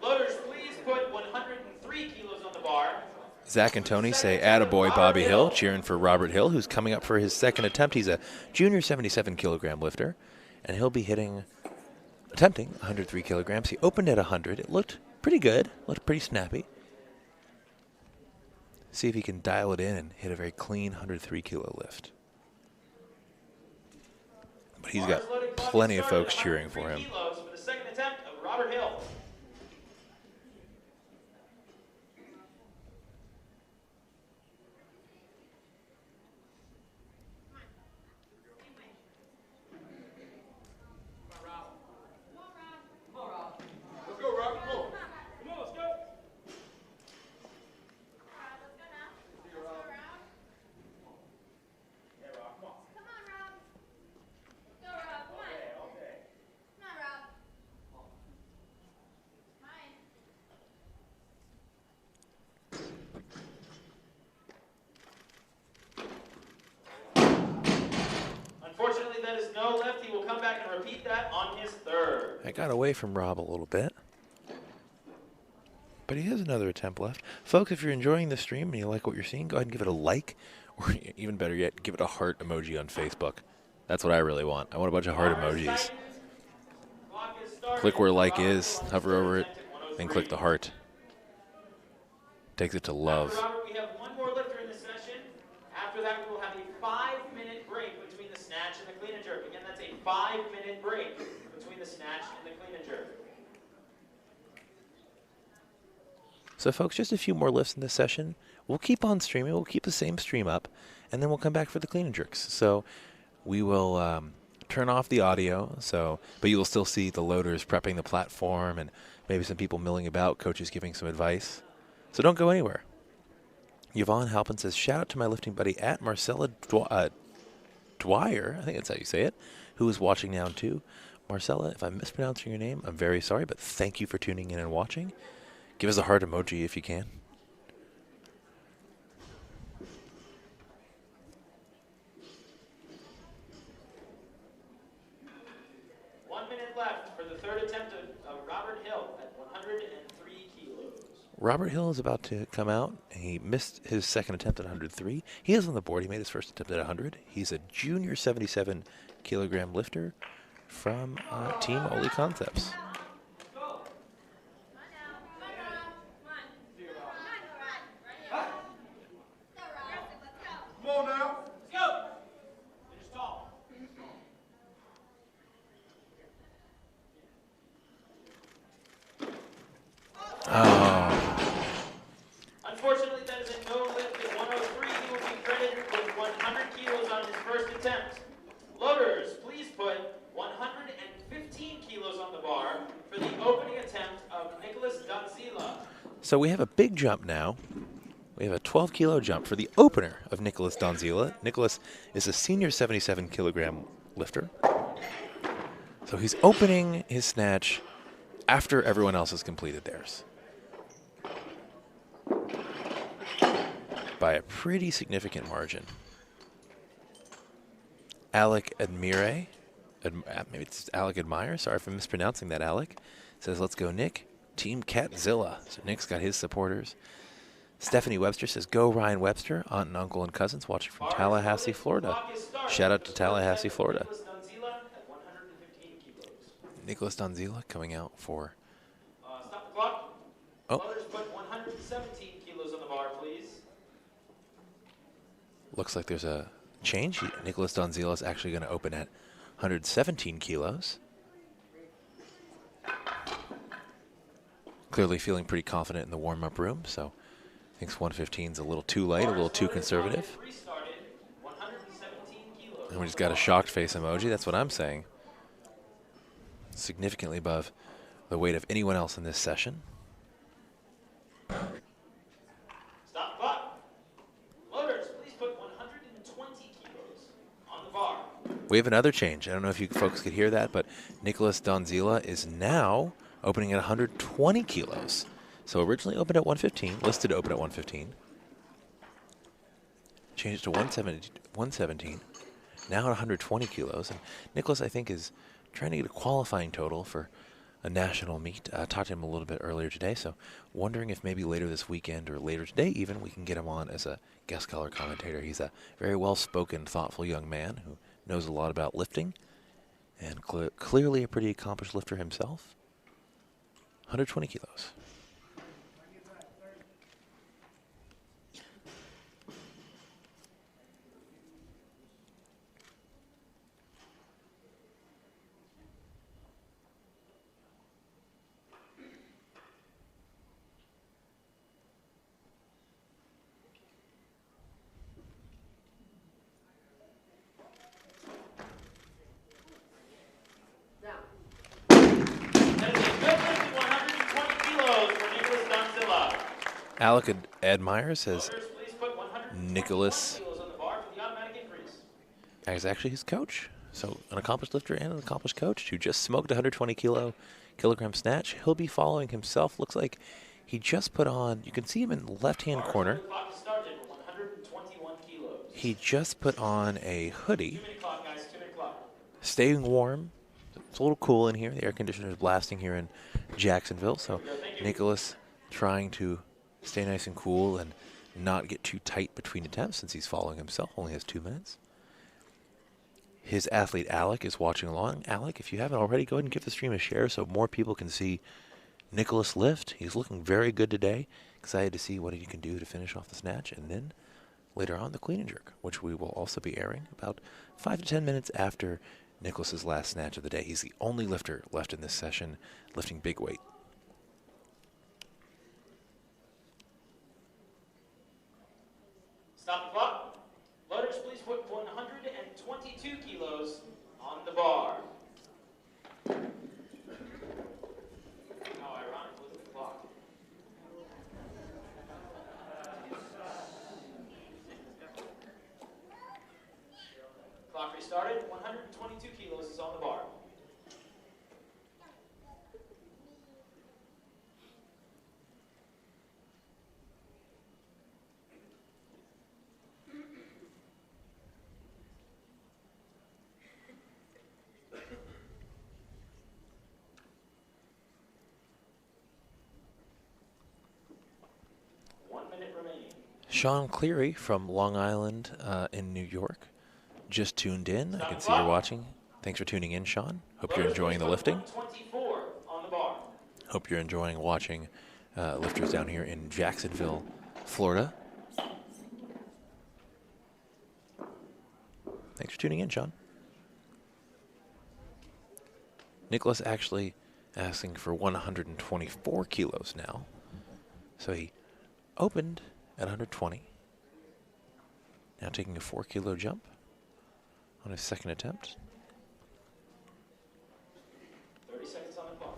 Loaders, please put 103 kilos on the bar Zach and Tony say, attaboy, Bobby Hill, cheering for Robert Hill, who's coming up for his second attempt. He's a junior 77-kilogram lifter, and he'll be attempting 103 kilograms. He opened at 100. It looked pretty good, looked pretty snappy. See if he can dial it in and hit a very clean 103-kilo lift. But he's got plenty of folks cheering for him. For the second attempt of Robert Hill. Unfortunately, that is no lift. He will come back and repeat that on his third. I got away from Rob a little bit. But he has another attempt left. Folks, if you're enjoying the stream and you like what you're seeing, go ahead and give it a like. Or even better yet, give it a heart emoji on Facebook. That's what I really want. I want a bunch of heart emojis. Click where like is, hover over it, then click the heart. Takes it to love. Robert, we have one more lifter in this session. After that, we will have a 5-minute break between the snatch and the clean and jerk. Again, that's a 5-minute break between the snatch and the clean and jerk. So, folks, just a few more lifts in this session. We'll keep on streaming. We'll keep the same stream up, and then we'll come back for the clean and jerks. So we will turn off the audio, but you will still see the loaders prepping the platform and maybe some people milling about, coaches giving some advice. So don't go anywhere. Yvonne Halpin says, shout out to my lifting buddy at Marcella Dwyer, I think that's how you say it, who is watching now too. Marcella, if I'm mispronouncing your name, I'm very sorry, but thank you for tuning in and watching. Give us a heart emoji if you can. Left for the third attempt of Robert Hill at 103 kilos. Robert Hill is about to come out. He missed his second attempt at 103. He is on the board. He made his first attempt at 100. He's a junior 77-kilogram lifter from Team Oli Concepts. Come on now. Let's go. Finish tall. Oh. Unfortunately, that is a no lift at 103. He will be credited with 100 kilos on his first attempt. Loaders, please put 115 kilos on the bar for the opening attempt of Nicholas Donzila. So we have a big jump now. We have a 12-kilo jump for the opener of Nicholas Donzila. Nicholas is a senior 77-kilogram lifter. So he's opening his snatch after everyone else has completed theirs, by a pretty significant margin. Alec Admire, maybe it's Alec Admire, sorry if I'm mispronouncing that, Alec, says, let's go, Nick. Team Catzilla. So Nick's got his supporters. Stephanie Webster says, go Ryan Webster, aunt and uncle and cousins watching from Tallahassee, Florida. Shout out to Tallahassee, Florida. Nicholas Donzila coming out for... Stop the clock. Oh. Loaders put 117 kilos on the bar, please. Looks like there's a change. Nicholas Donzila is actually going to open at 117 kilos. Clearly feeling pretty confident in the warm-up room, so thinks 115 is a little too light, a little too conservative. And we just got a shocked face emoji. That's what I'm saying. Significantly above the weight of anyone else in this session. Stop the clock. Loaders, please put 120 kilos on the bar. We have another change. I don't know if you folks could hear that, but Nicholas Donzila is now opening at 120 kilos. So originally opened at 115, listed to open at 115. Changed to 117. Now at 120 kilos. And Nicholas, I think, is trying to get a qualifying total for a national meet. Talked to him a little bit earlier today, so wondering if maybe later this weekend or later today even we can get him on as a guest color commentator. He's a very well-spoken, thoughtful young man who knows a lot about lifting and clearly a pretty accomplished lifter himself. 120 kilos. Alec admires as Nicholas is actually his coach. So an accomplished lifter and an accomplished coach who just smoked 120 kilogram snatch. He'll be following himself. Looks like he just put on, you can see him in the left-hand corner. He just put on a hoodie, staying warm. It's a little cool in here. The air conditioner is blasting here in Jacksonville. So Nicholas trying to stay nice and cool and not get too tight between attempts since he's following himself. Only has 2 minutes. His athlete Alec is watching along. Alec, if you haven't already, go ahead and give the stream a share so more people can see Nicholas lift. He's looking very good today. Excited to see what he can do to finish off the snatch. And then later on, the clean and jerk, which we will also be airing about 5 to 10 minutes after Nicholas's last snatch of the day. He's the only lifter left in this session lifting big weight. Stop the clock. Loaders, please put 122 kilos on the bar. How ironic, look at the clock. Clock restarted. 122 kilos is on the bar. Sean Cleary from Long Island in New York just tuned in. I can see you're watching. Thanks for tuning in, Sean. Hope you're enjoying the lifting. Hope you're enjoying watching lifters down here in Jacksonville, Florida. Thanks for tuning in, Sean. Nicholas actually asking for 124 kilos now. So he opened at 120. Now taking a 4-kilo jump on his second attempt. 30 seconds on the clock.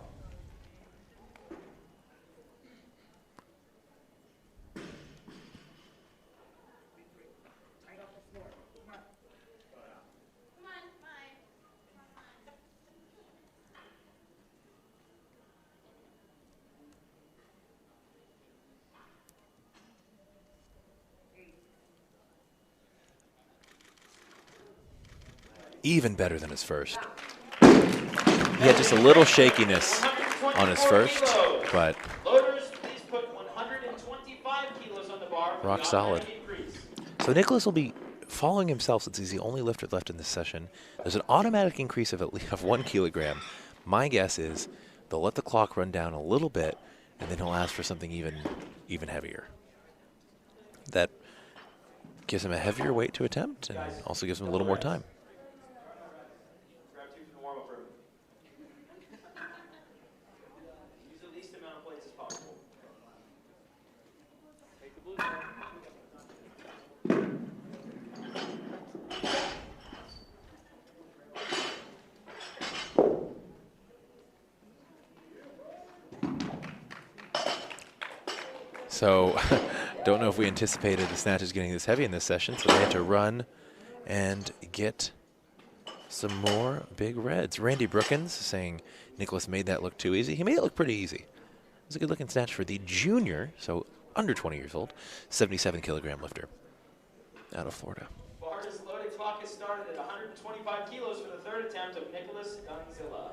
Even better than his first. He had just a little shakiness on his first, but rock solid. So Nicholas will be following himself since he's the only lifter left in this session. There's an automatic increase of at least 1 kilogram. My guess is they'll let the clock run down a little bit, and then he'll ask for something even heavier. That gives him a heavier weight to attempt and also gives him a little more time. So, don't know if we anticipated the snatches getting this heavy in this session, so they had to run and get some more big reds. Randy Brookins saying Nicholas made that look too easy. He made it look pretty easy. It was a good looking snatch for the junior, so under 20 years old, 77-kilogram lifter out of Florida. Bar is loaded. Clock is started at 125 kilos for the third attempt of Nicholas Gunzilla.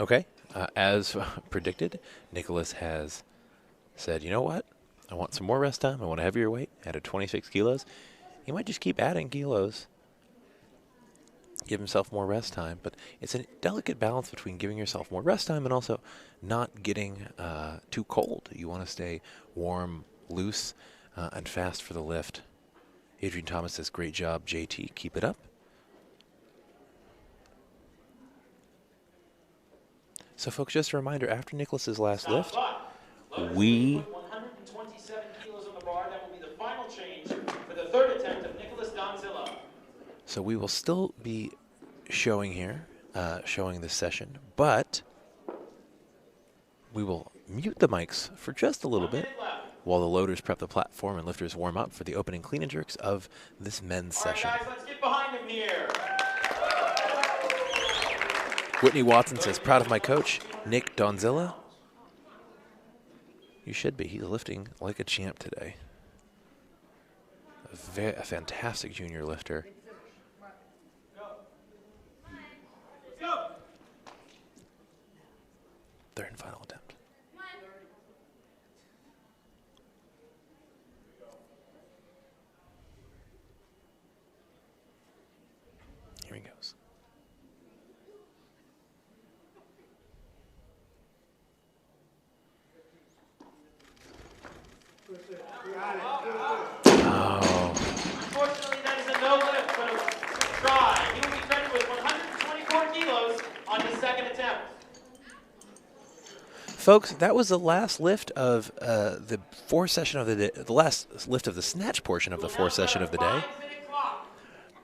Okay, as predicted, Nicholas has said, you know what? I want some more rest time. I want a heavier weight. Added 26 kilos. He might just keep adding kilos, give himself more rest time. But it's a delicate balance between giving yourself more rest time and also not getting too cold. You want to stay warm, loose, and fast for the lift. Adrian Thomas says, great job, JT. Keep it up. So, folks, just a reminder, after Nicholas's last lift, we... 127 kilos on the bar. That will be the final change for the third attempt of Nicholas Donzilla. So we will still be showing here, showing this session, but we will mute the mics for just a little bit while the loaders prep the platform and lifters warm up for the opening clean and jerks of this men's session. All right, guys, let's get behind him here. Whitney Watson says, proud of my coach, Nick Donzilla. You should be. He's lifting like a champ today. A fantastic junior lifter. Third and final attempt. Here he goes. Unfortunately, that is a no lift, but a good try. He will be credited with 124 kilos on his second attempt. Folks, that was the last lift of the four session of the day, the last lift of the snatch portion of the four session of the day.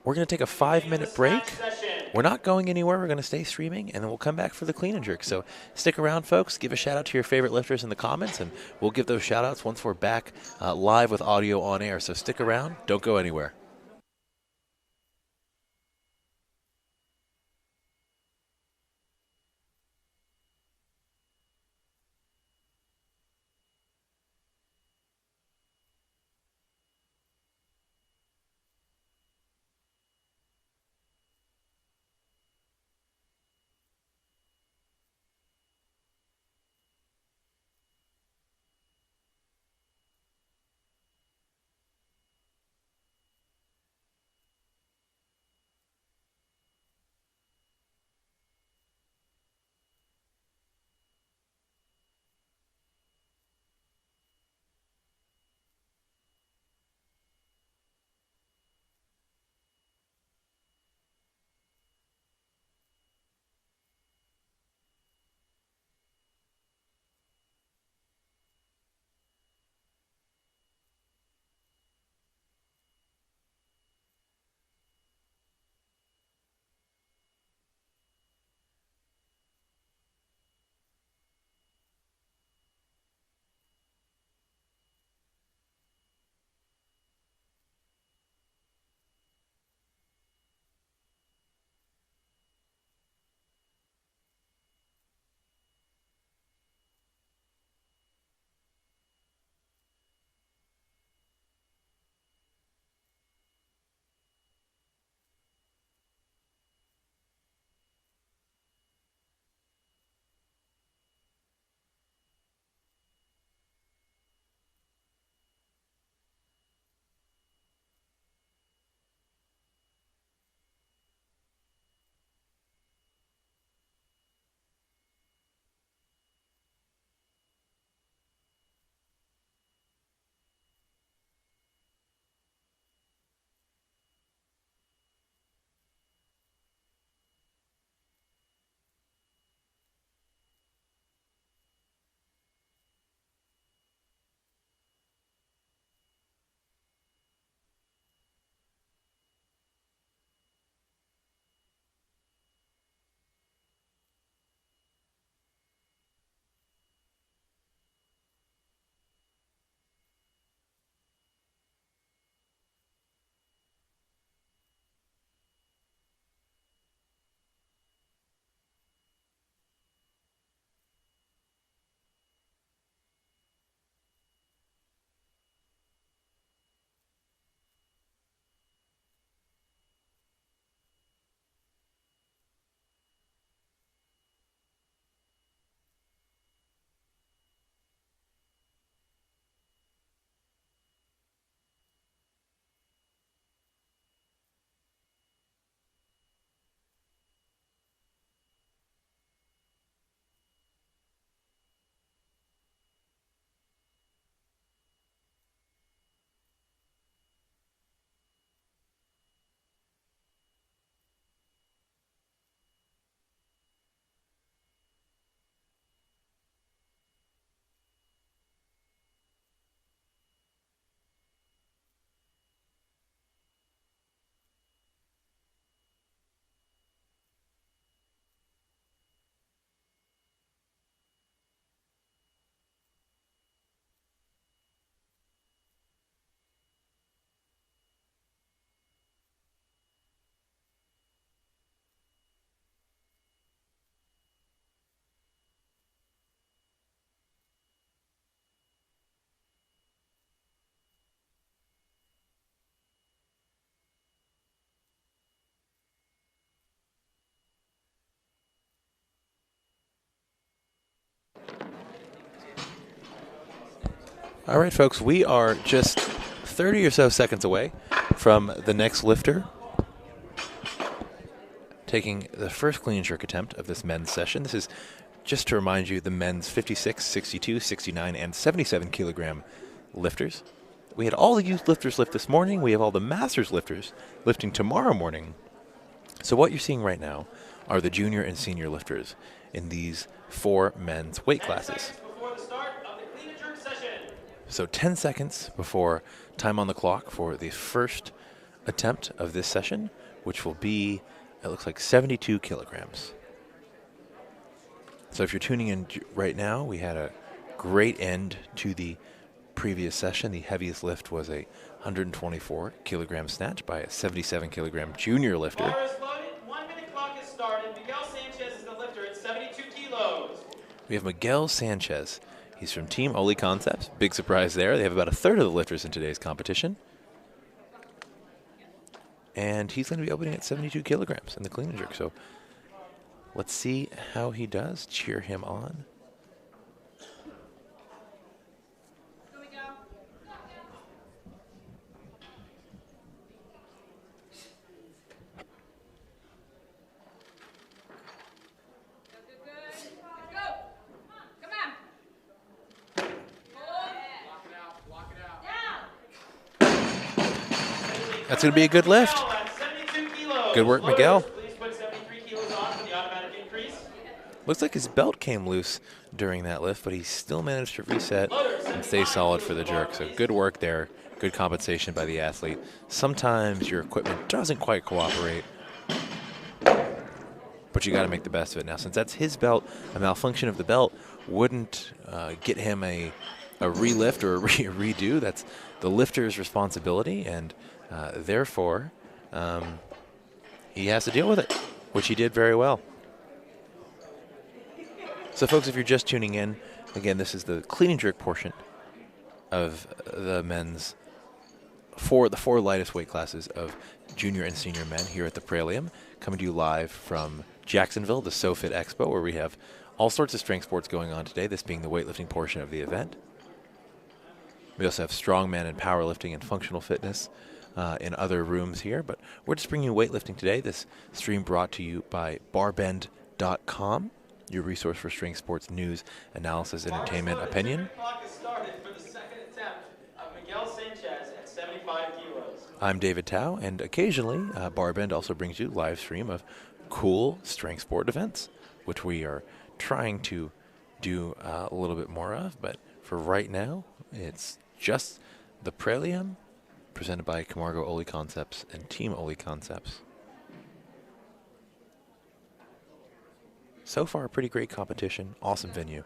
We're going to take a 5-minute break. We're not going anywhere. We're going to stay streaming, and then we'll come back for the clean and jerk. So stick around, folks. Give a shout-out to your favorite lifters in the comments, and we'll give those shout-outs once we're back live with audio on air. So stick around. Don't go anywhere. All right, folks, we are just 30 or so seconds away from the next lifter taking the first clean and jerk attempt of this men's session. This is, just to remind you, the men's 56, 62, 69, and 77 kilogram lifters. We had all the youth lifters lift this morning. We have all the masters lifters lifting tomorrow morning. So what you're seeing right now are the junior and senior lifters in these 4 men's weight classes. Before the start of the clean and jerk session. So 10 seconds before time on the clock for the first attempt of this session, which will be, it looks like 72 kilograms. So if you're tuning in right now, we had a great end to the previous session. The heaviest lift was a 124 kilogram snatch by a 77 kilogram junior lifter. Bar is loaded. 1 minute clock has started. Miguel Sanchez is the lifter at 72 kilos. We have Miguel Sanchez. He's from Team Oli Concepts. Big surprise there. They have about a third of the lifters in today's competition. And he's going to be opening at 72 kilograms in the clean and jerk. So let's see how he does. Cheer him on. Here we go. Good. Let's go. Come on. Block it out. That's going to be a good lift. At 72 kilos. Good work, Miguel. Please put 73 kilos on for the automatic increase. Looks like his belt came loose during that lift, but he still managed to reset and stay solid for the jerk. So good work there. Good compensation by the athlete. Sometimes your equipment doesn't quite cooperate, but you got to make the best of it. Now, since that's his belt, a malfunction of the belt wouldn't get him a relift or a redo. That's the lifter's responsibility, and therefore he has to deal with it, which he did very well. So, folks, if you're just tuning in, again, this is the clean and jerk portion of the men's the 4 lightest weight classes of junior and senior men here at the Praelium, coming to you live from Jacksonville, the SoFit Expo, where we have all sorts of strength sports going on today, this being the weightlifting portion of the event. We also have strongman and powerlifting and functional fitness in other rooms here, but we're just bringing you weightlifting today. This stream brought to you by barbend.com, your resource for strength sports news, analysis, entertainment, opinion. The clock has started for the second attempt of Miguel Sanchez at 75 kilos. I'm David Tao, and occasionally Barbend also brings you live stream of cool strength sport events, which we are trying to do a little bit more of, but for right now, it's just the Praelium, presented by Camargo Oli Concepts and Team Oli Concepts. So far, a pretty great competition. Awesome venue.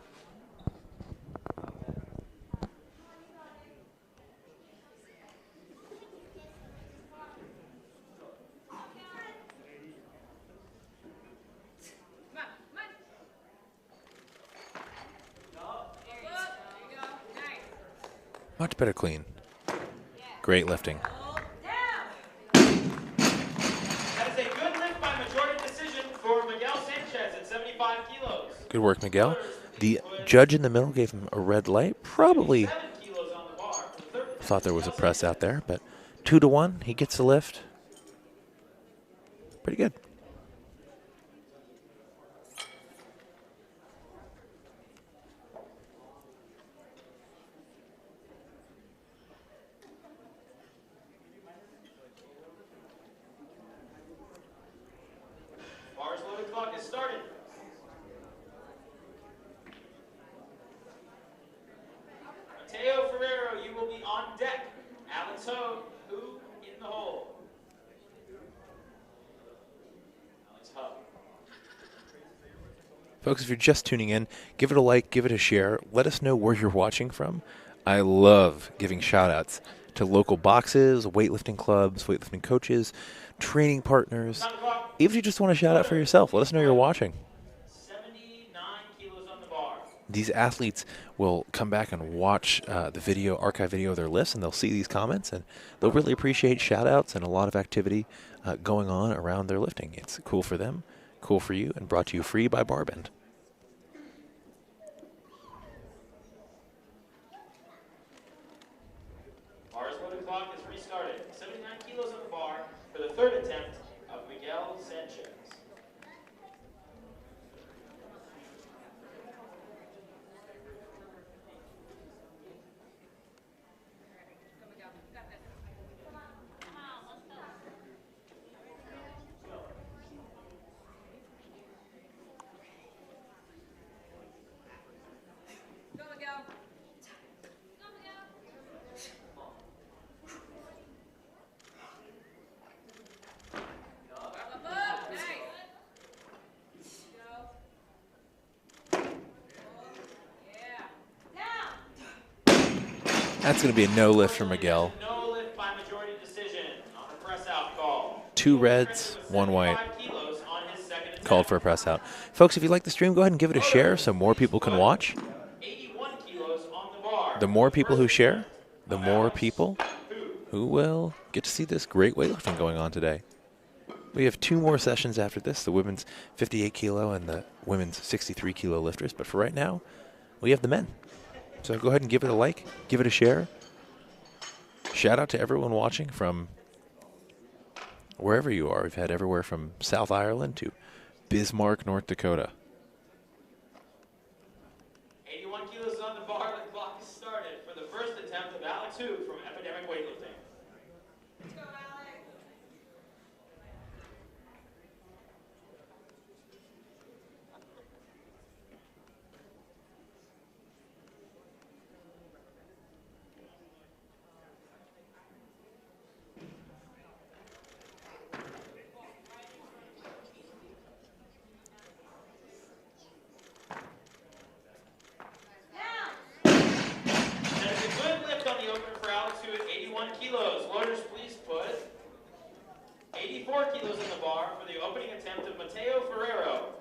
Much better clean. Great lifting. That is a good lift by majority decision for Miguel Sanchez at 75 kilos. Good work, Miguel. The judge in the middle gave him a red light. Probably 7 kilos on the bar for the third. thought there was a press out there, but 2-1, he gets the lift. Pretty good. Bars loaded clock has started. Mateo Ferrero, you will be on deck. Alex Ho, who in the hole? Alex Ho. Folks, if you're just tuning in, give it a like, give it a share. Let us know where you're watching from. I love giving shout-outs to local boxes, weightlifting clubs, weightlifting coaches, training partners. Even if you just want to shout out for yourself, let us know you're watching. 79 kilos on the bar. These athletes will come back and watch the video, archive video of their lifts, and they'll see these comments, and they'll really appreciate shout-outs and a lot of activity going on around their lifting. It's cool for them, cool for you, and brought to you free by Barbend. clock is restarted. 79 kilos on the bar for the third attempt of Miguel Sanchez. Go, Miguel. You got this. Go, Miguel. Go, Miguel. Up, up. Nice. Go. Yeah. That's going to be a no lift for Miguel. No lift by majority decision on a press out call. 2 reds, 1 white. 75 kilos on his second attempt. Called for a press out. Folks, if you like the stream, go ahead and give it a share so more people can watch. 81 kilos on the bar. The more people who share, the more people who will get to see this great weightlifting going on today. We have 2 more sessions after this, the women's 58 kilo and the women's 63 kilo lifters. But for right now, we have the men. So go ahead and give it a like, give it a share. Shout out to everyone watching from wherever you are. We've had everywhere from South Ireland to Bismarck, North Dakota. 81 kilos on the bar. The clock is started for the first attempt of Alex Hu from Epidemic Weightlifting. Let's go, Alex. That is a good lift on the opener for Alex Hu at 81 kilos. Loaders, please put 84 kilos in the bar for the opening attempt of Mateo Ferrero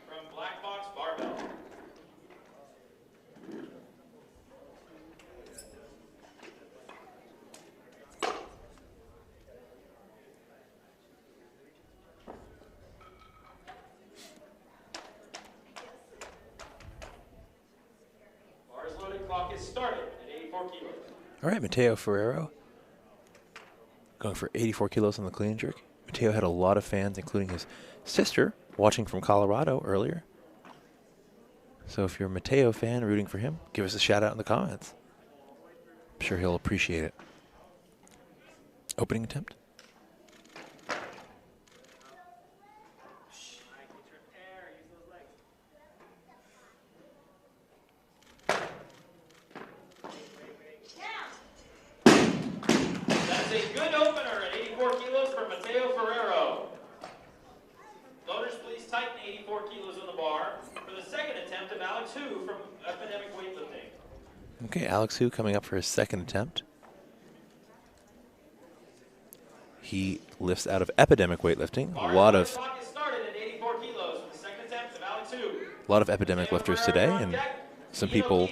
from Black Box Barbell. Bars loaded, clock is started at 84 kilos. All right, Mateo Ferrero going for 84 kilos on the clean and jerk. Mateo had a lot of fans, including his sister, watching from Colorado earlier. So if you're a Mateo fan rooting for him, give us a shout out in the comments. I'm sure he'll appreciate it. Opening attempt. That's a good opener at 84 kilos for Mateo Ferrero. Loaders, please tighten 84 kilos on the bar for the second attempt of Alex Hu from Epidemic Weightlifting. Okay, Alex Hu coming up for his second attempt. He lifts out of Epidemic Weightlifting. Bars A lot loaded, of clock is started at 84 kilos for the second attempt of Alex Hu. Epidemic lifters today, and some people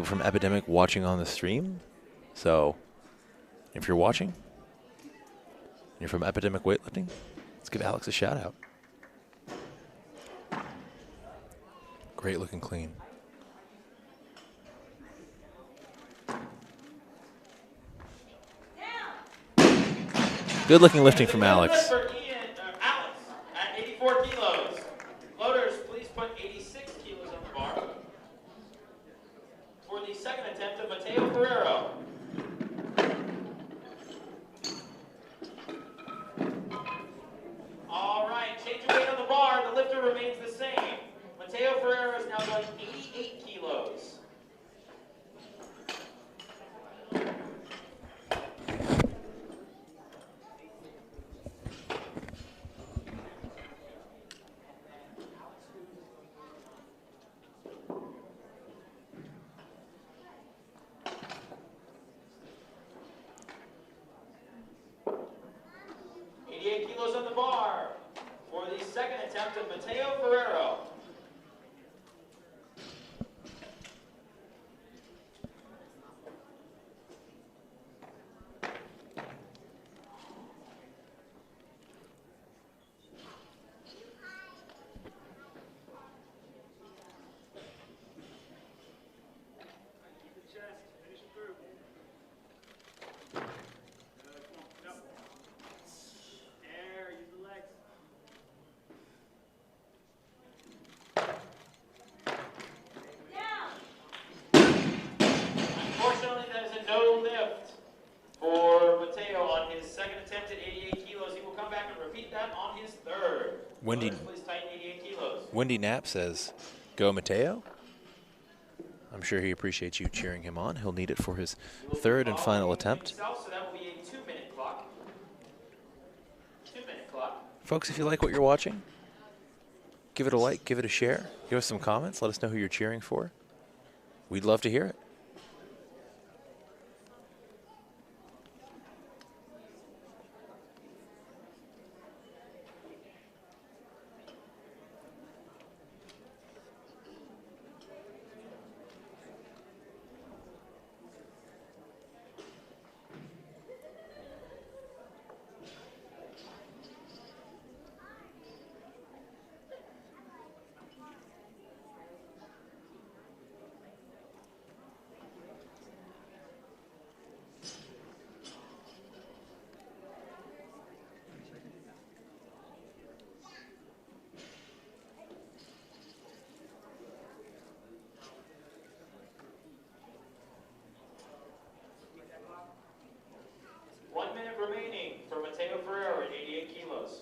from Epidemic watching on the stream. So if you're watching, you're from Epidemic Weightlifting, let's give Alex a shout out. Great looking clean. Good looking lifting from Alex. For Alex at 84 kilos. Loaders, please put 86 kilos on the bar for the second attempt of Mateo Ferrero. All right, change of weight on the bar. The lifter remains the same. Mateo Ferrero is now going 88 kilos. Kilos on the bar for the second attempt of Mateo Ferrero. Wendy, Loaders, please tighten 88 kilos. Wendy Knapp says, "Go Mateo." I'm sure he appreciates you cheering him on. He'll need it for his third and final attempt. Himself, so that will be a 2-minute clock. 2-minute clock. Folks, if you like what you're watching, give it a like, give it a share, give us some comments, let us know who you're cheering for. We'd love to hear it. Remaining for Mateo Ferrero at 88 kilos.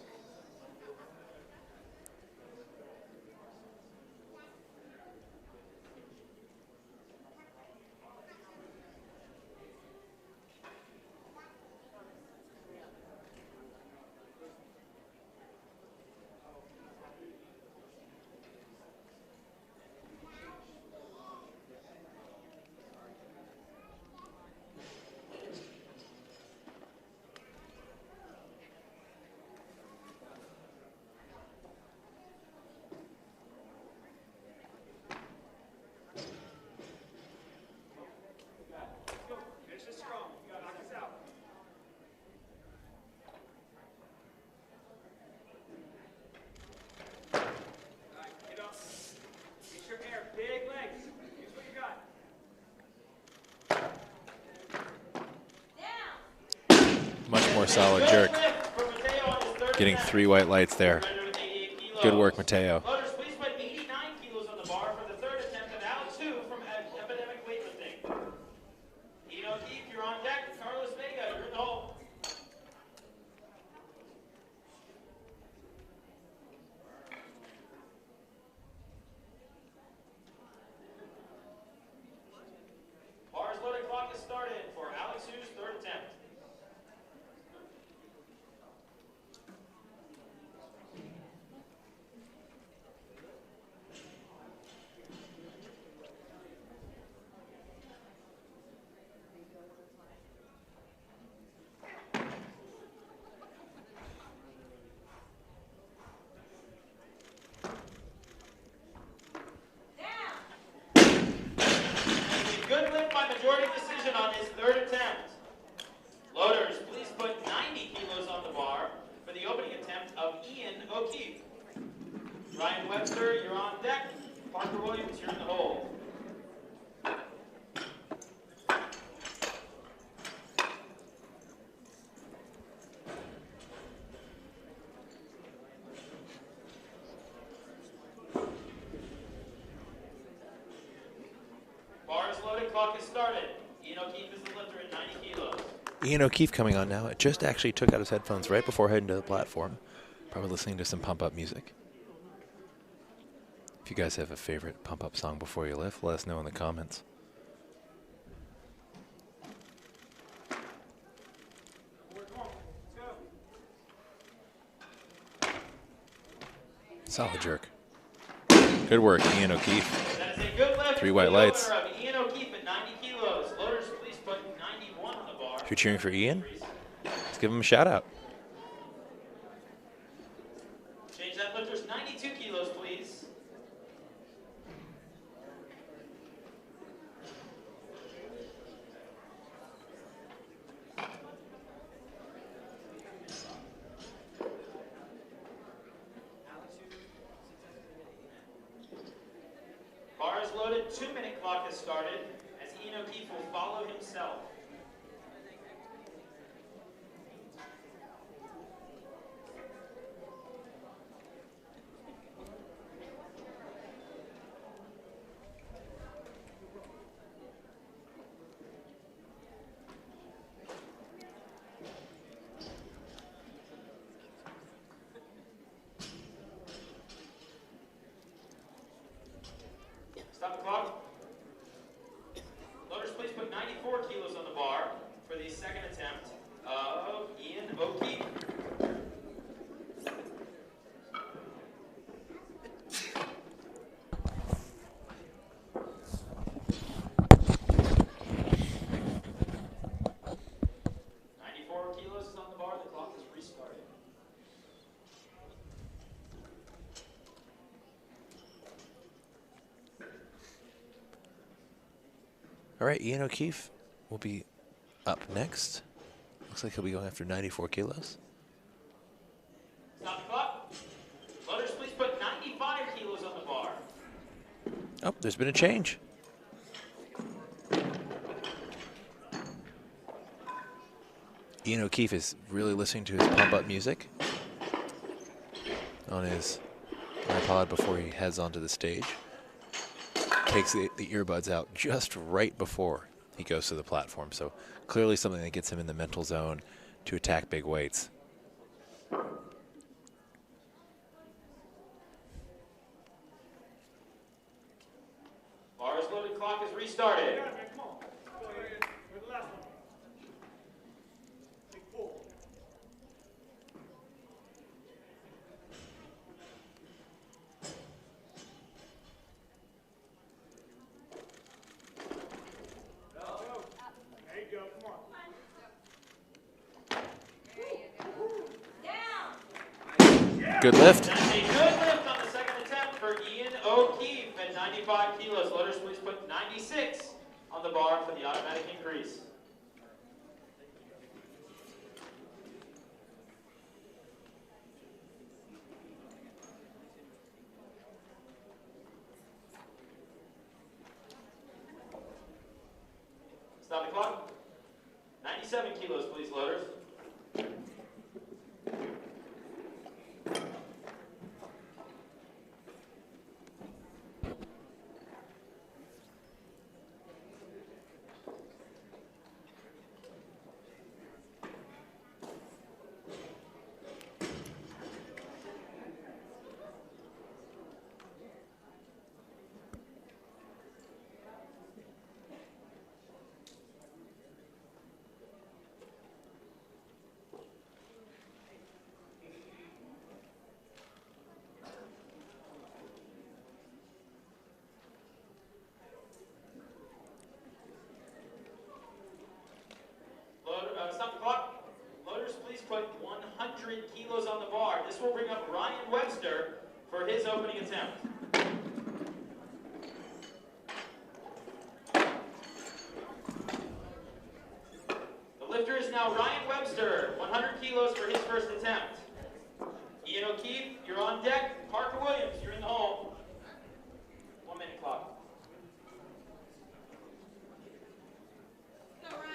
Much more solid jerk. Getting 3 white lights there. Good work, Mateo. Loaders, please put 89 kilos on the bar for the third attempt of Alex Hu from Epidemic Weightlifting. Ian O'Keefe, you're on deck. Carlos Vega, you're in the hole. Bars loaded, clock is started for Alex Hu's third attempt. Good lift by majority decision on his third attempt. Loaders, please put 90 kilos on the bar for the opening attempt of Ian O'Keefe. Ryan Webster, you're on deck. Parker Williams, you're in the hole. Bars loaded, clock is started. Ian O'Keefe is the lifter at 90 kilos. Ian O'Keefe coming on now. It just actually took out his headphones right before heading to the platform. Probably listening to some pump-up music. If you guys have a favorite pump-up song before you lift, let us know in the comments. Solid jerk. Good work, Ian O'Keefe. That is a good lift. 3 white lights. Of Ian O'Keefe at 90 kilos. Loaders, please put 91 on the bar. If you're cheering for Ian, let's give him a shout out. Change that lifter's 92 kilos, please. Bar is loaded, 2-minute clock has started, as Ian O'Keefe will follow himself. the bar for the second attempt of Ian O'Keefe. Kilos is on the bar. The clock is restarted. All right, Ian O'Keefe will be up next. Looks like he'll be going after 94 kilos. Stop the clock. Loaders, please put 95 kilos on the bar. Oh, there's been a change. Ian O'Keefe is really listening to his pump-up music on his iPod before he heads onto the stage. Takes the earbuds out just right before he goes to the platform. So clearly something that gets him in the mental zone to attack big weights. Bar is loaded. Clock is restarted. Good lift. That's a good lift on the second attempt for Ian O'Keefe at 95 kilos. Loaders, please put 96 on the bar for the automatic increase. Stop the clock. 97 kilos, please, loaders. Stop the clock. Loaders, please put 100 kilos on the bar. This will bring up Ryan Webster for his opening attempt. The lifter is now Ryan Webster, 100 kilos for his first attempt. Ian O'Keefe, you're on deck. Parker Williams, you're in the hole. 1 minute clock. Go, Ryan.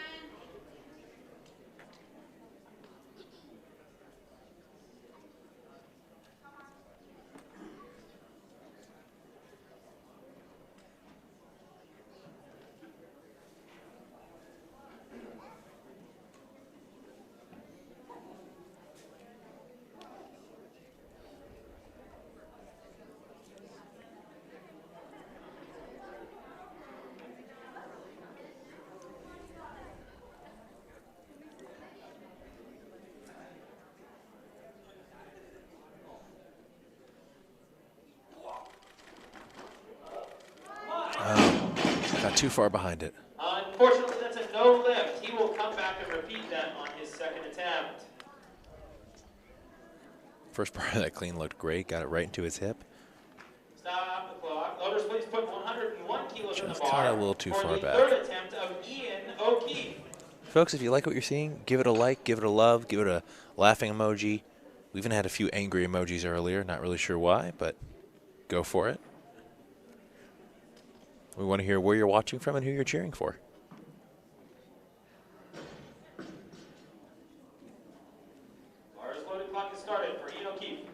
Got too far behind it. Unfortunately, that's a no lift. He will come back and repeat that on his second attempt. First part of that clean looked great. Got it right into his hip. Stop the clock. Loaders, please put 101 kilos in the Just bar. kinda a little too for far the back. third attempt of Ian O'Keefe. Folks, if you like what you're seeing, give it a like, give it a love, give it a laughing emoji. We even had a few angry emojis earlier. Not really sure why, but go for it. We want to hear where you're watching from and who you're cheering for. Bar is loaded. Clock is started for Ian O'Keefe.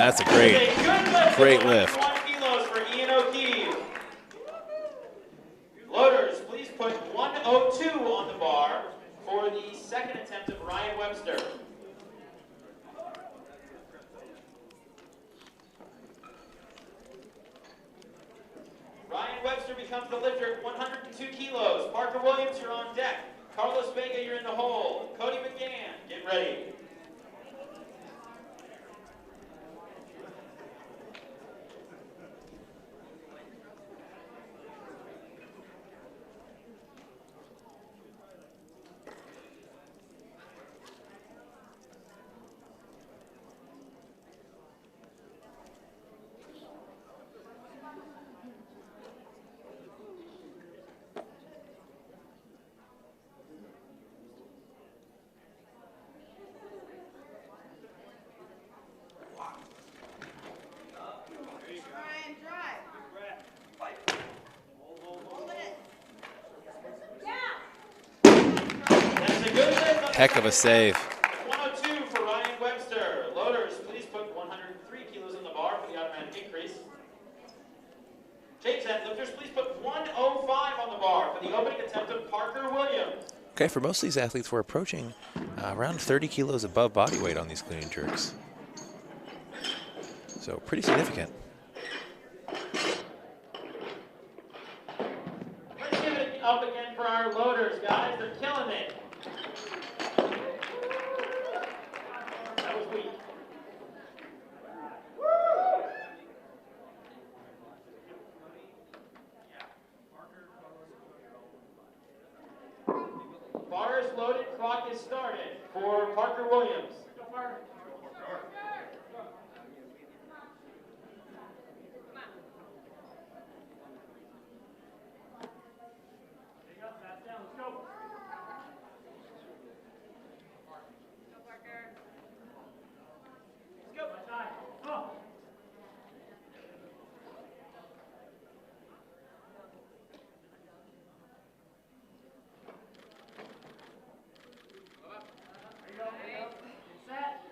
That's a That is a good lift. great of lift. 101 kilos for Ian O'Keefe. Loaders, please put 102 on the bar for the second attempt of Ryan Webster. Ryan Webster becomes the lifter at 102 kilos. Parker Williams, you're on deck. Carlos Vega, you're in the hole. Cody McGann, get ready. Ryan, drive. Hold it. Yeah. That's a good lift. On the Heck of a second save. attempt. 102 for Ryan Webster. Loaders, please put 103 kilos on the bar for the automatic increase. James Head lifters, please put 105 on the bar for the opening attempt of Parker Williams. Okay, for most of these athletes, we're approaching around 30 kilos above body weight on these clean and jerks. So pretty significant. Let's give it up again for our loaders, guys. They're killing it. That was weak. Bar is loaded, clock is started for Parker Williams. Go, Parker.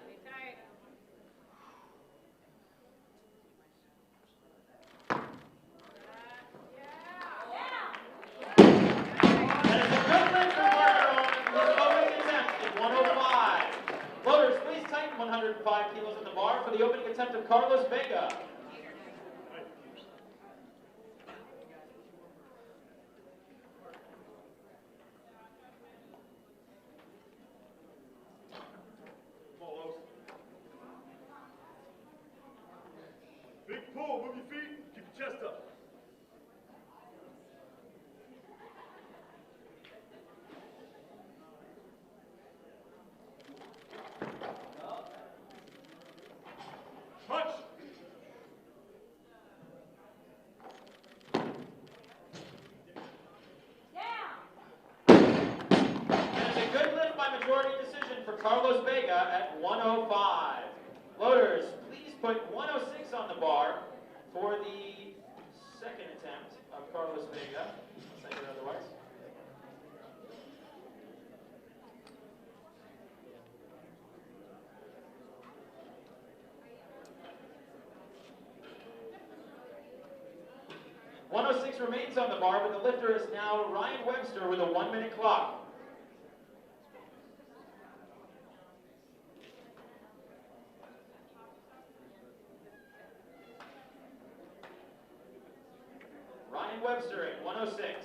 Be tight. That is a good lift for Parker on his opening attempt at 105. Loaders, please tighten 105 kilos on the bar for the opening attempt of Carlos Vega. Big pull, move your feet, keep your chest up. Punch! Down. That is a good lift by majority decision for Carlos Vega at 105. Loaders, please put 106 on the bar for the second attempt of Carlos Vega. Unless I hear otherwise. .106 remains on the bar, but the lifter is now Ryan Webster with a 1-minute clock. Ryan Webster at 106.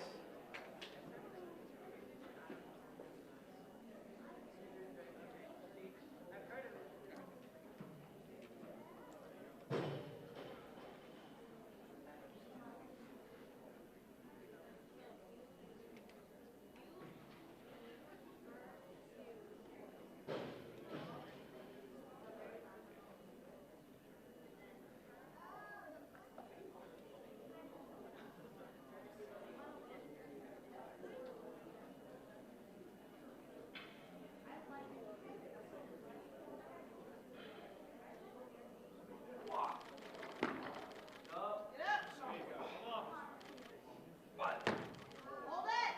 Hold it.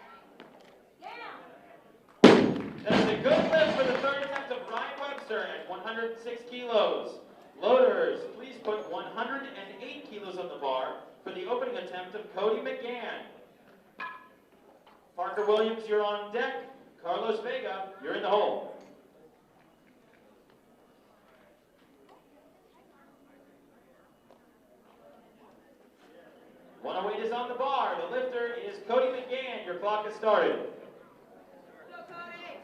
Down. That is a good lift for the third attempt of Ryan Webster at 106 kilos. Loaders, please for the opening attempt of Cody McGann. Parker Williams, you're on deck. Carlos Vega, you're in the hole. .108 is on the bar. The lifter is Cody McGann. Your clock has started. Go, Cody.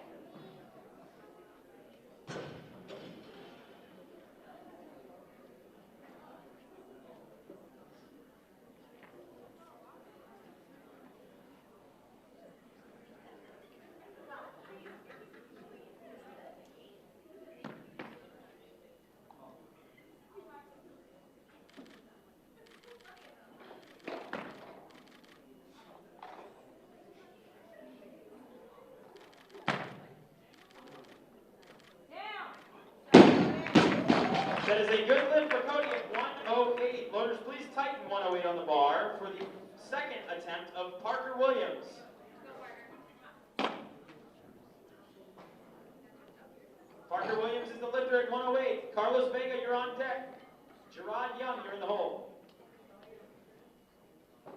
That is a good lift for Cody at 108. Loaders, please tighten 108 on the bar for the second attempt of Parker Williams. Parker Williams is the lifter at 108. Carlos Vega, you're on deck. Gerard Young, you're in the hole. All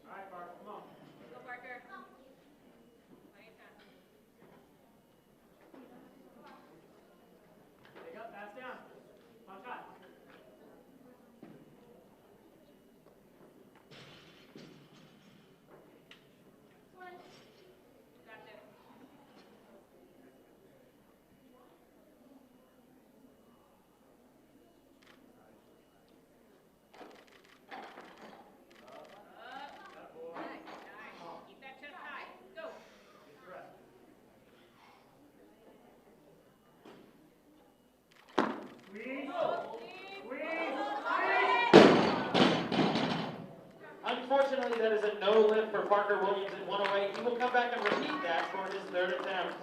right, Parker, come on. Go, Parker. Plenty of time. Pick up, pass down. On shot. That's it. Up. Nice. Keep that chest high. Go. Squeeze. Unfortunately, that is a no lift for Parker Williams at 108. He will come back and repeat that for his third attempt.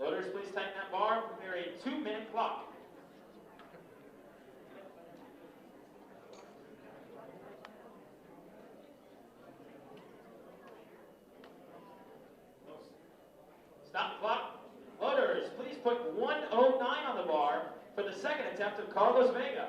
Loaders, please tighten that bar. Prepare a 2-minute clock. Stop the clock. Loaders, please put 109 on the bar for the second attempt of Carlos Vega.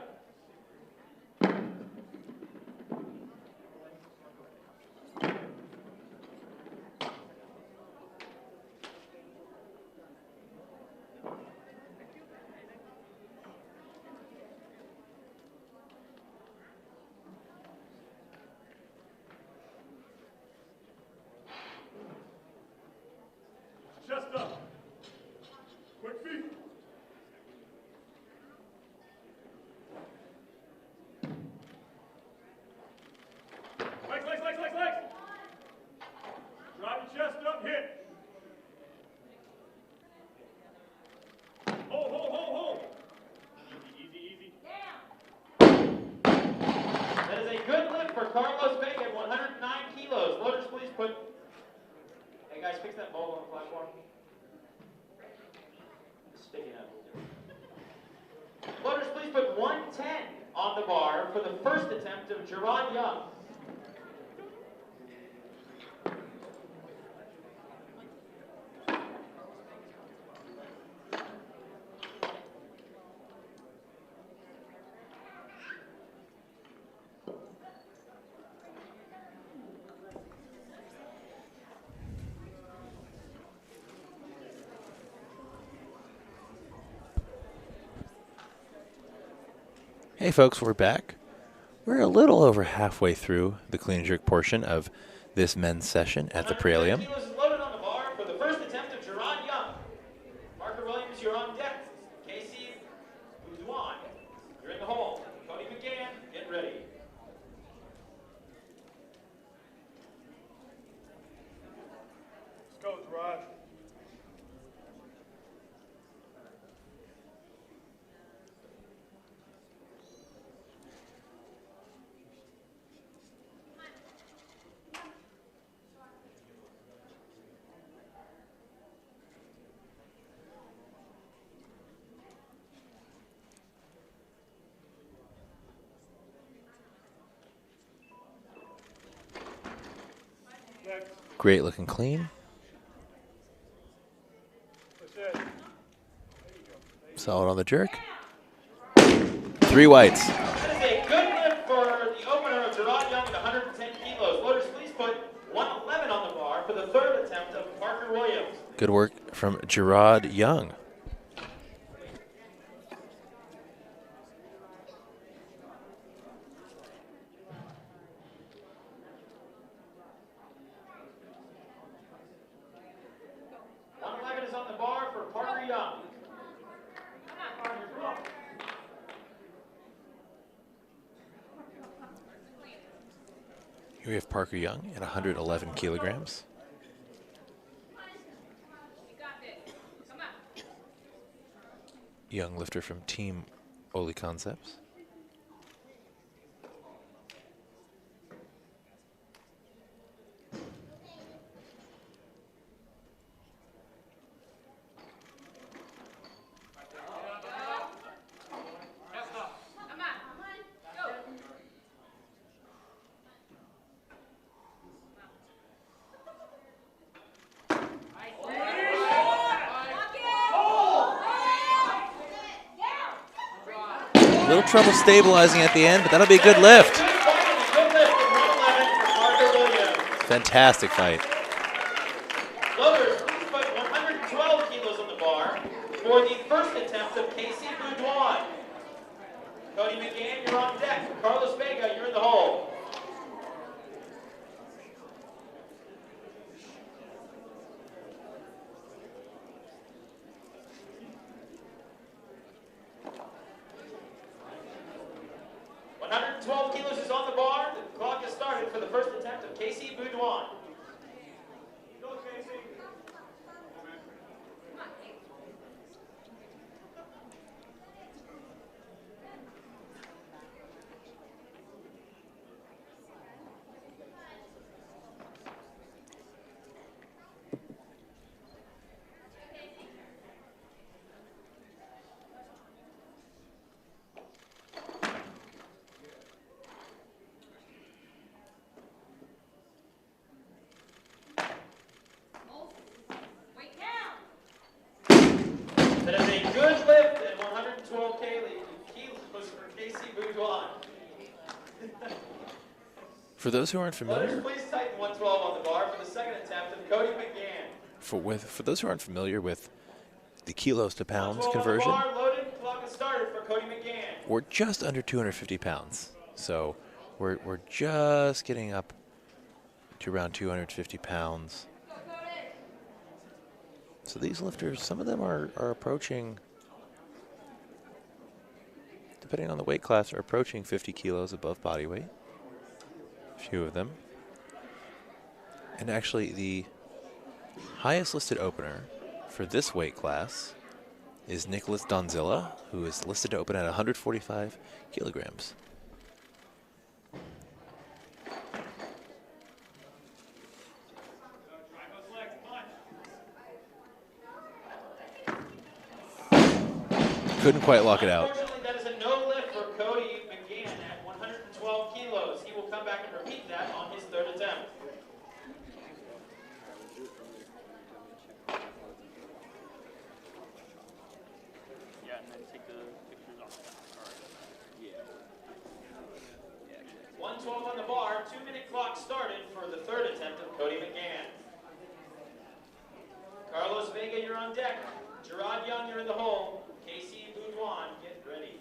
Chest up. Quick feet. Legs. Drive your chest up, hit. Hold. Easy. Down. That is a good lift for Carlos Vega at 109 kilos. Loaders, please put... Hey guys, fix that bowl on the platform. It's sticking up. Loaders, please put 110 on the bar for the first attempt of Gerard Young. Hey folks, we're back. We're a little over halfway through the clean and jerk portion of this men's session at the Praelium. Kilos is loaded on the bar for the first attempt of Gerard Young. Parker Williams, you're on deck. Casey Boudouin, you're in the hole. Cody McGann, get ready. Let's go, Rod. Great looking clean. That's it. Solid on the jerk. 3 whites. That is a good lift for the opener of Gerard Young at 110 kilos. Loaders, please put 111 on the bar for the third attempt of Parker Williams. Good work from Gerard Young. Is on the bar for Parker Young. Here we have Parker Young at 111 kilograms. Young lifter from Team Oli Concepts. A little trouble stabilizing at the end, but that'll be a good lift. Fantastic fight. Loaders, please put 112 kilos on the bar for the first attempt of Casey Boudouin. Cody McGann, you're on deck. Carlos Vega, you're in the hole. For the first attempt of Casey Boudouin. Go, Casey. That is a good lift at 112 kilos for Casey Boudouin. For those who aren't familiar, Please tighten 112 on the bar for the second attempt of Cody McGann. For those who aren't familiar with the kilos to pounds conversion, bar, loaded, clock is started for Cody McGann. We're just under 250 pounds. So we're just getting up to around 250 pounds. So these lifters, some of them are approaching, depending on the weight class, are approaching 50 kilos above body weight. A few of them. And actually the highest listed opener for this weight class is Nicholas Donzilla, who is listed to open at 145 kilograms. Couldn't quite lock it out. Unfortunately, that is a no lift for Cody McGann at 112 kilos. He will come back and repeat that on his third attempt. Yeah, and then take the pictures off. All right. Yeah. 112 on the bar, 2-minute clock started for the third attempt of Cody McGann. Carlos Vega, you're on deck. Gerard Young, you're in the hole. Casey Boudouin, get ready.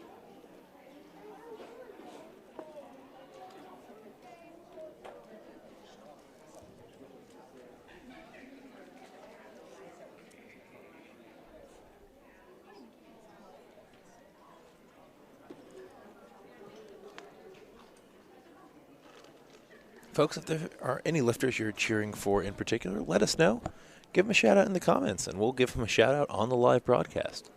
Folks, if there are any lifters you're cheering for in particular, let us know. Give them a shout out in the comments, and we'll give them a shout out on the live broadcast.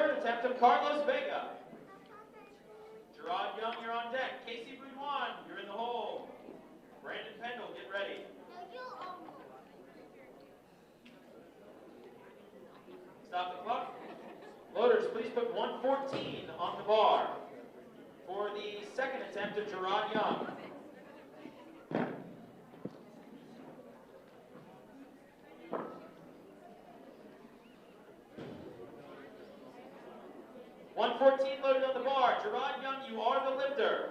third attempt of Carlos Vega. Gerard Young, you're on deck. Casey Boudouin, you're in the hole. Brandon Pendle, get ready. Stop the clock. Loaders, please put 114 on the bar for the second attempt of Gerard Young. $114 loaded on the bar. Gerard Young, you are the lifter.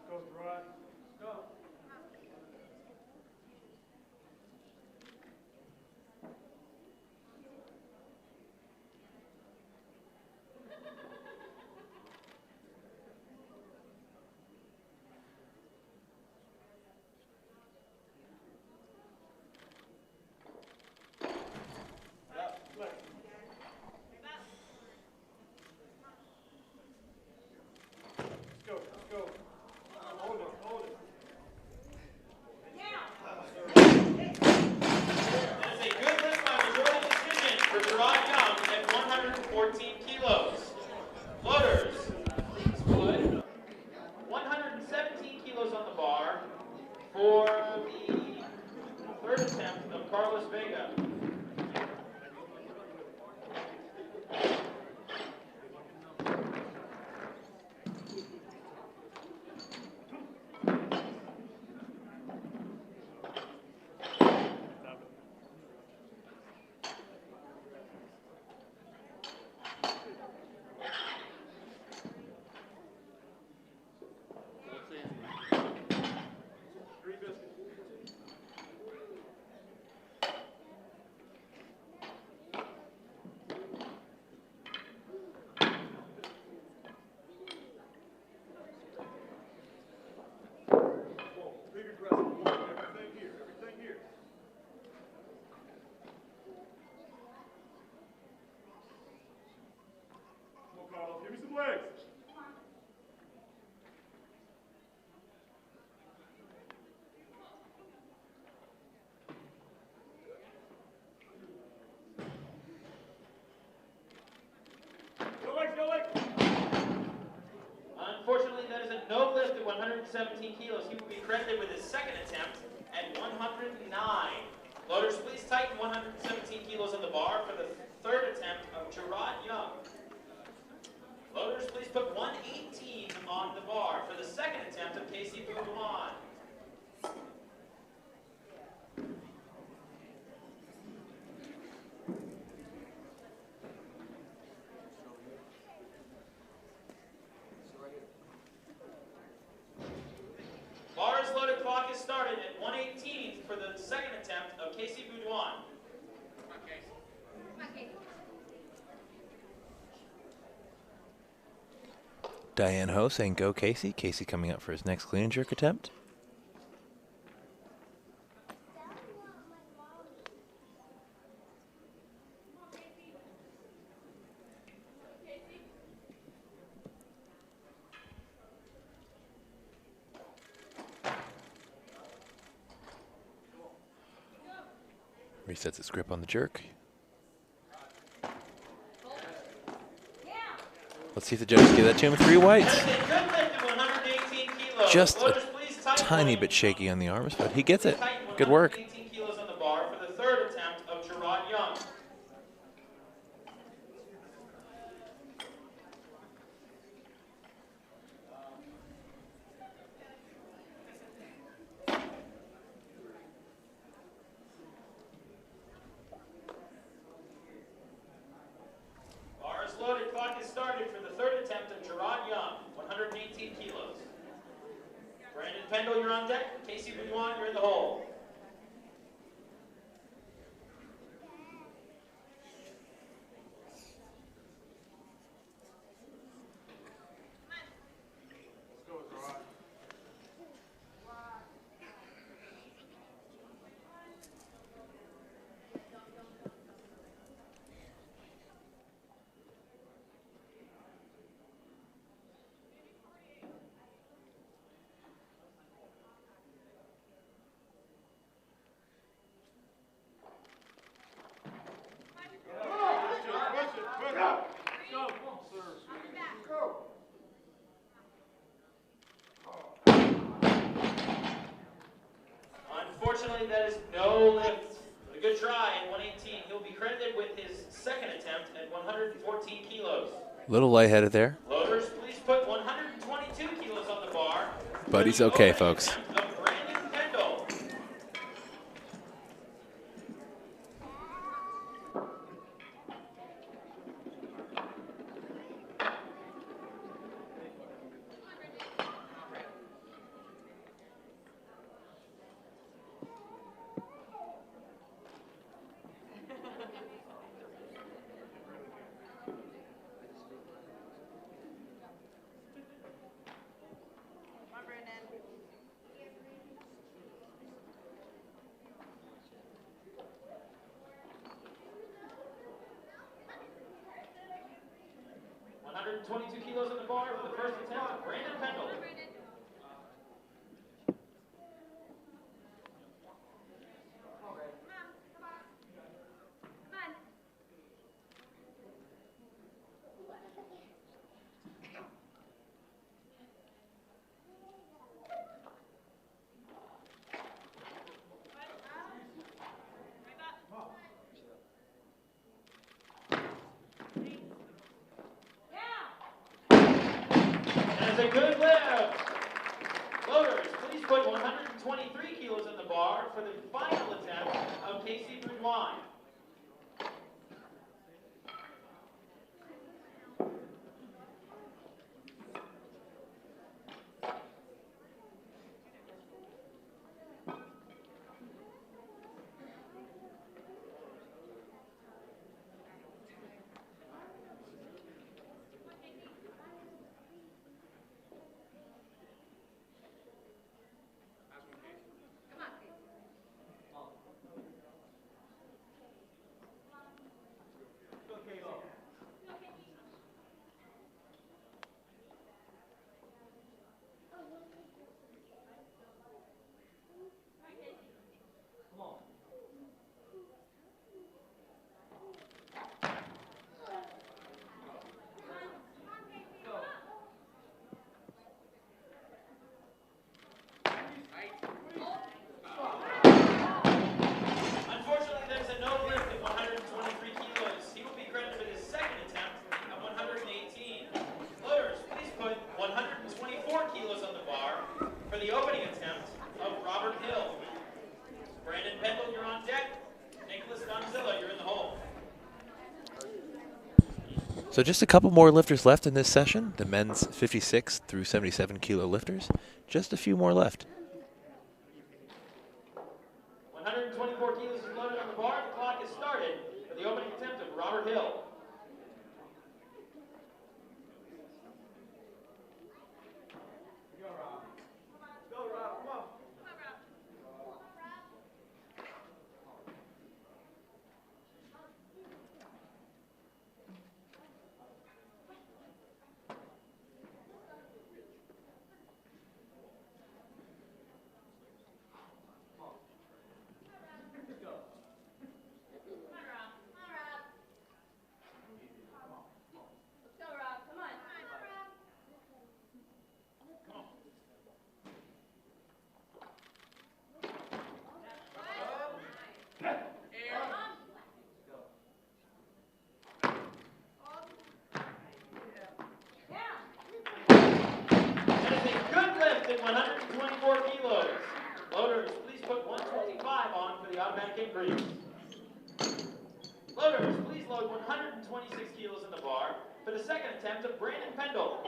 Go, Gerard. Go. For the third attempt of Carlos Vega. Give me some legs. Go legs, go legs. Unfortunately, that is a no lift at 117 kilos. He will be credited with his second attempt at 109. Loaders, please tighten 117 kilos on the bar for the third attempt of Gerard Young. Loaders, please put 118 on the bar for the second attempt of Casey Boudouin. Bar is loaded, clock is started at 118 for the second attempt of Casey Boudouin. Diane Ho saying go Casey. Casey coming up for his next clean and jerk attempt. Resets its grip on the jerk. Let's see if the judges give that to him with 3 whites. Just a tiny bit shaky on the arms, but he gets it. Good work. 118 kilos on the bar for the third attempt of Gerard Young. Bar is loaded, clock is started for the third attempt of Gerard Young, 118 kilos. Brandon Pendle, you're on deck. Casey Boudouin, you're in the hole. Unfortunately, that is no lift. But a good try at 118. He'll be credited with his second attempt at 114 kilos. Little lightheaded there, Loaders, please put 122 kilos on the bar. but for he's the okay, opening folks. attempt of Brandon Pendle. Come on, Brandon. 122 kilos on the bar for the first attempt, Brandon Pendle. That's a good lift. Loaders, please put 123 kilos on the bar for the final attempt of Casey Brunois. Unfortunately, there's a no lift at 123 kilos. He will be credited with his second attempt at 118. Loaders, please put 124 kilos on the bar for the opening attempt of Robert Hill. Brandon Pendle, you're on deck. Nicholas Gonzilla, you're in the hole. So just a couple more lifters left in this session. The men's 56 through 77 kilo lifters. Just a few more left. 124 kilos is loaded on the bar. The clock has started for the opening attempt of Robert Hill. That is a good lift at 124 kilos. Loaders, please put 125 on for the automatic increase. Loaders, please load 126 kilos in the bar for the second attempt of Brandon Pendle.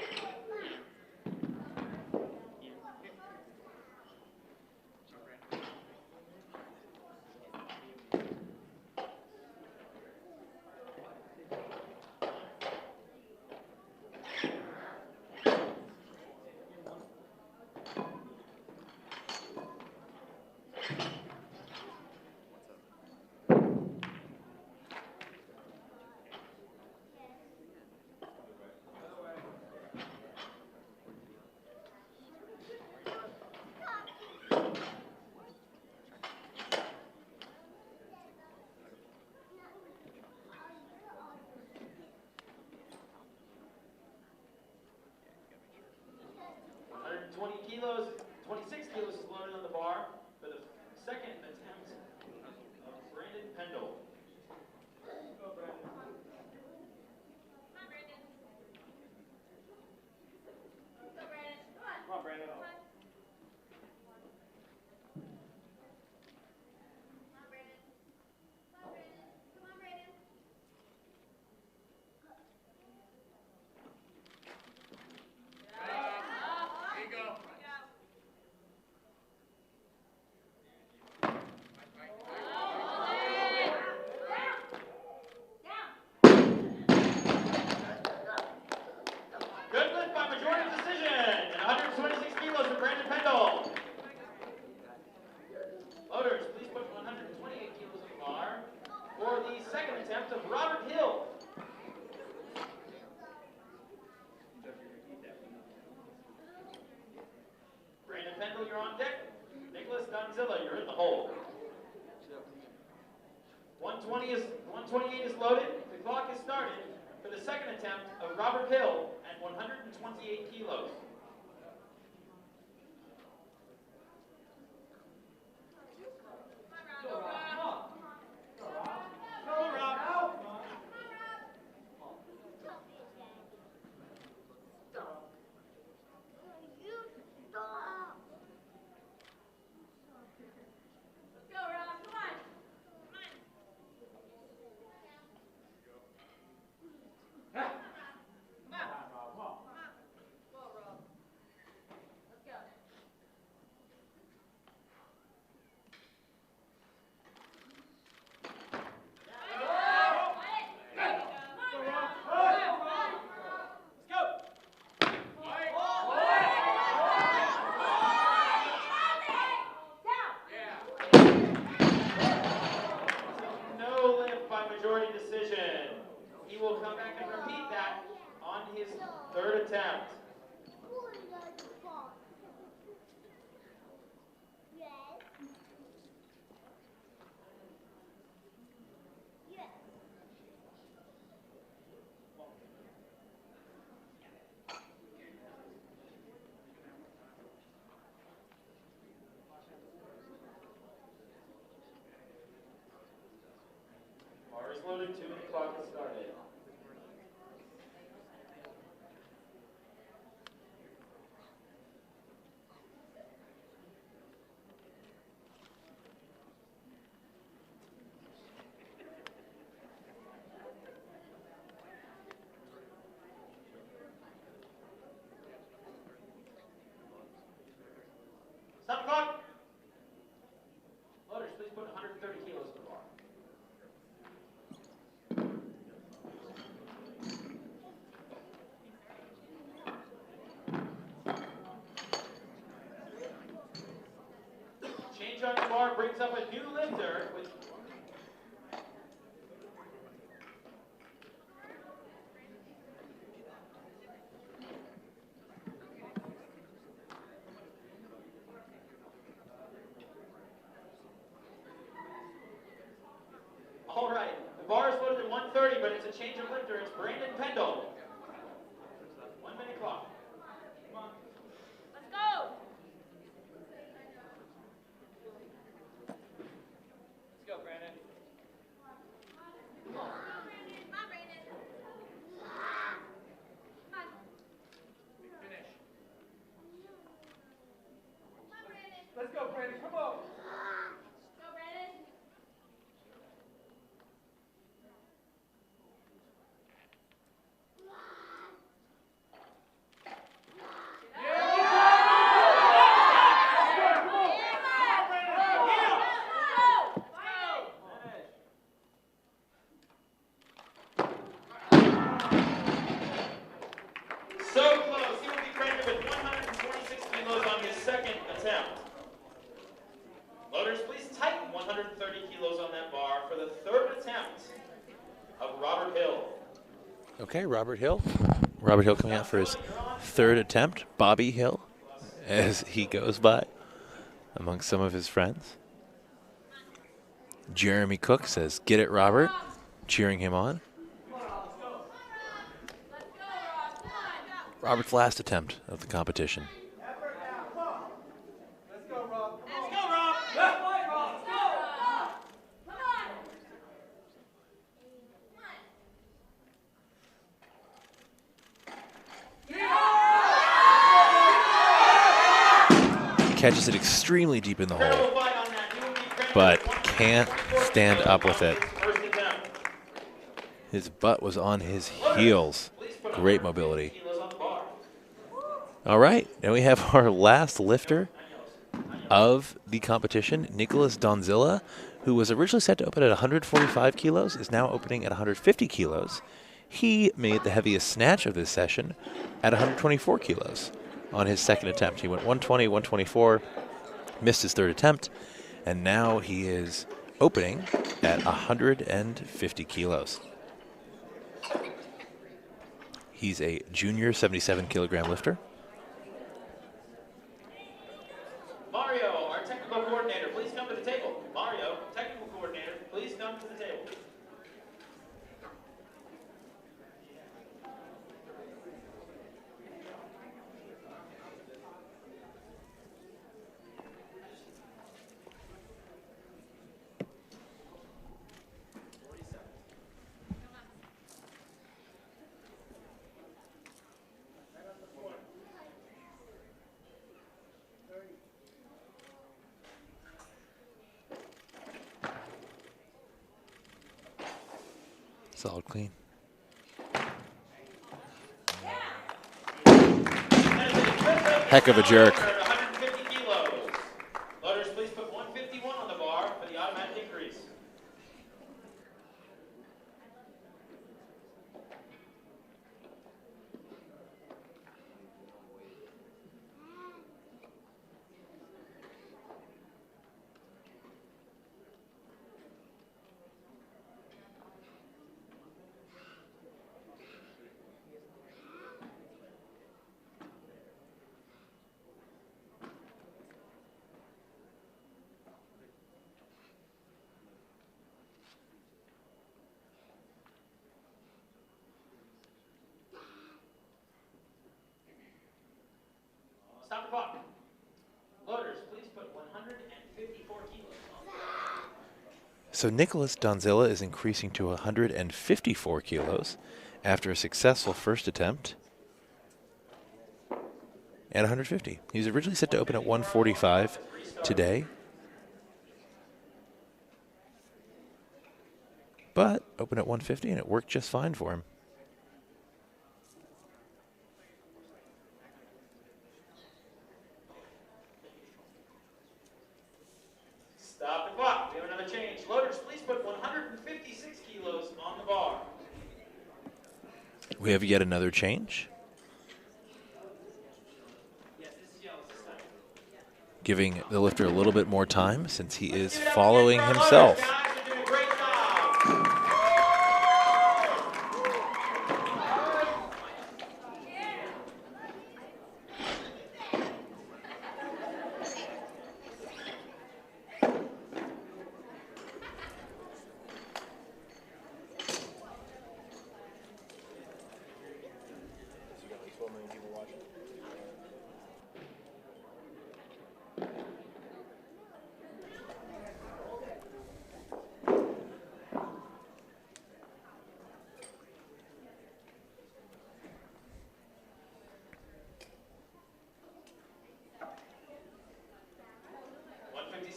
for the second attempt of Robert Hill. Brandon Pendle, you're on deck. Nicholas Donzilla, you're in the hole. 128 is loaded. The clock is started for the second attempt of Robert Hill at 128 kilos. Third attempt. Bar is loaded, 2 minute clock has started. Stop the clock. Loaders, please put 130 kilos in the bar. Change on the bar brings up a new lifter with all right, the bar is loaded at 130, but it's a change of lifter. It's Brandon Pendle. 1 minute clock. Come on. Let's go. Let's go, Brandon. Come on, Brandon. Come on. Finish. Come on, Brandon. Let's go, Brandon. Come on. Go, Brandon. So close. He will be credited with 126 kilos on his second attempt. Loaders, please tighten 130 kilos on that bar for the third attempt of Robert Hill. Okay, Robert Hill. Robert Hill coming out for his third attempt. Bobby Hill, as he goes by among some of his friends. Jeremy Cook says, "Get it, Robert," cheering him on. Robert's last attempt of the competition. Catches it extremely deep in the hole, but can't stand up with it. His butt was on his heels. Great mobility. All right, now we have our last lifter of the competition, Nicholas Donzilla, who was originally set to open at 145 kilos, is now opening at 150 kilos. He made the heaviest snatch of this session at 124 kilos on his second attempt. He went 120, 124, missed his third attempt, and now he is opening at 150 kilos. He's a junior 77-kilogram lifter. Mario, our technical coordinator, please come to the table. Mario, technical coordinator, please come to the table. Solid clean. Heck of a jerk. 150 kilos. Loaders, please put 151 on the bar for the automatic increase. Stop the clock. Loaders, please put 154 kilos on the bar. So Nicholas Donzilla is increasing to 154 kilos after a successful first attempt at 150. He was originally set to open at 145 today, but opened at 150 and it worked just fine for him. Stop the clock. We have another change. Loaders, please put 156 kilos on the bar. We have yet another change, Yes, this is yellow this time. giving the lifter a little bit more time since he is Give it up following again for our himself. Loaders, guys. You're doing a great job.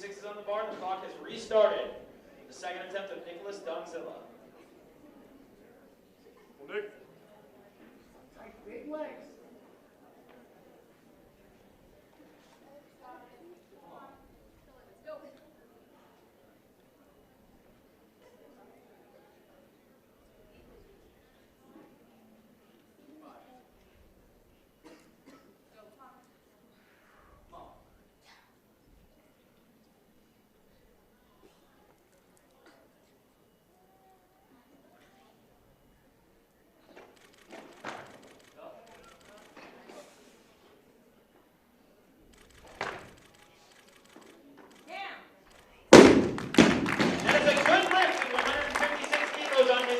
Is on the bar. The clock has restarted. The second attempt of Nicholas Donzilla. Nick. Big legs.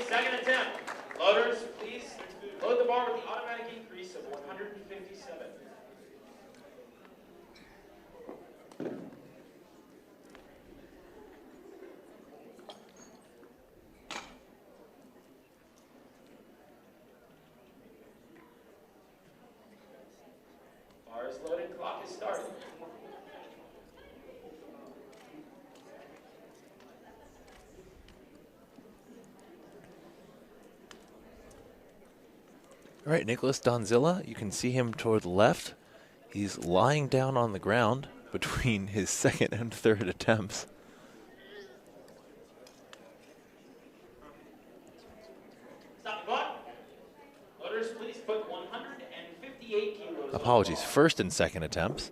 Second attempt. Loaders, please load the bar with the automatic increase of 157. Bar is loaded, clock is started. All right, Nicholas Donzilla, you can see him toward the left. He's lying down on the ground between his second and third attempts. Stop the clock. Loaders, please put 158 kilos. Apologies, first and second attempts.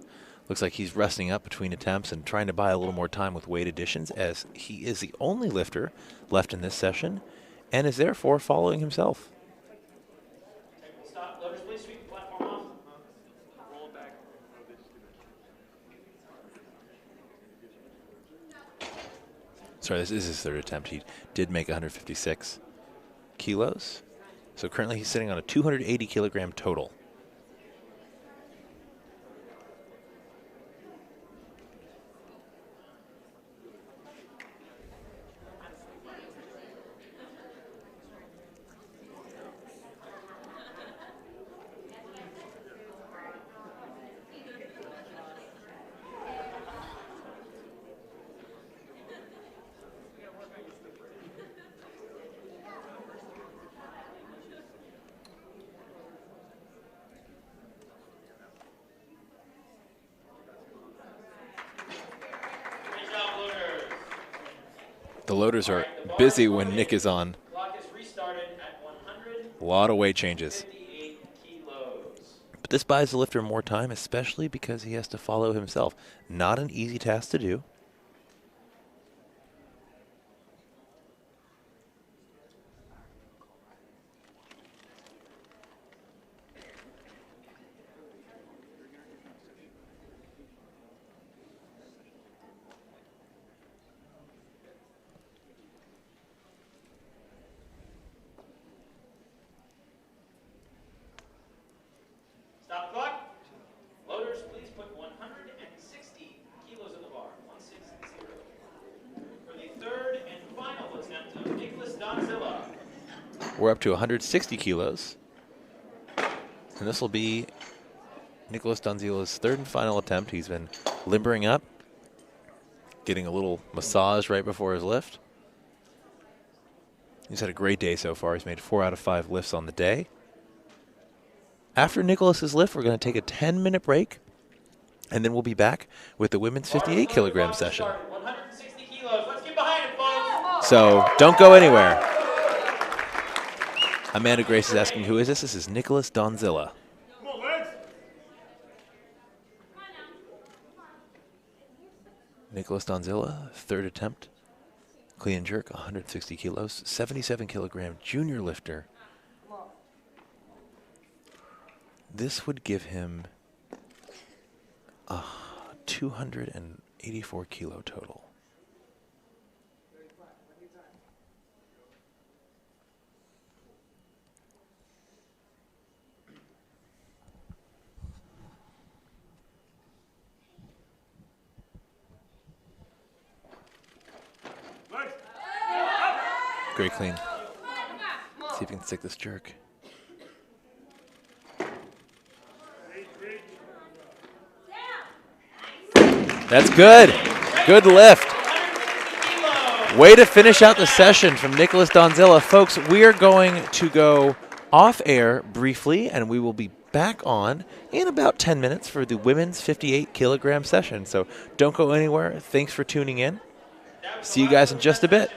Looks like he's resting up between attempts and trying to buy a little more time with weight additions, as he is the only lifter left in this session and is therefore following himself. Stop. Loaders, please sweep the platform off. Roll it back. Sorry, this is his third attempt. He did make 156 kilos. So currently he's sitting on a 280 kilogram total. Great job, loaders. The loaders are busy when Nick is on. Clock is restarted at 158 A lot of weight changes. kilos. But this buys the lifter more time, especially because he has to follow himself. Not an easy task to do. Stop the clock. Loaders, please put 160 kilos on the bar. 160. For the third and final attempt of Nicholas Donzilla. We're up to 160 kilos. And this will be Nicholas Donzilla's third and final attempt. He's been limbering up, getting a little massage right before his lift. He's had a great day so far. He's made 4 out of 5 lifts on the day. After Nicholas's lift, we're going to take a 10-minute break, and then we'll be back with the women's 58 kilogram session. 160 kilos. Let's get behind it, folks. So don't go anywhere. Amanda Grace is asking, who is this? This is Nicholas Donzilla. Nicholas Donzilla, third attempt. Clean and jerk, 160 kilos, 77 kilogram junior lifter. This would give him a 284 kilo total. Great clean. See if you can stick this jerk. That's good. Good lift. Way to finish out the session from Nicholas Donzilla. Folks, we are going to go off air briefly, and we will be back on in about 10 minutes for the women's 58 kilogram session. So don't go anywhere. Thanks for tuning in. See you guys in just a bit.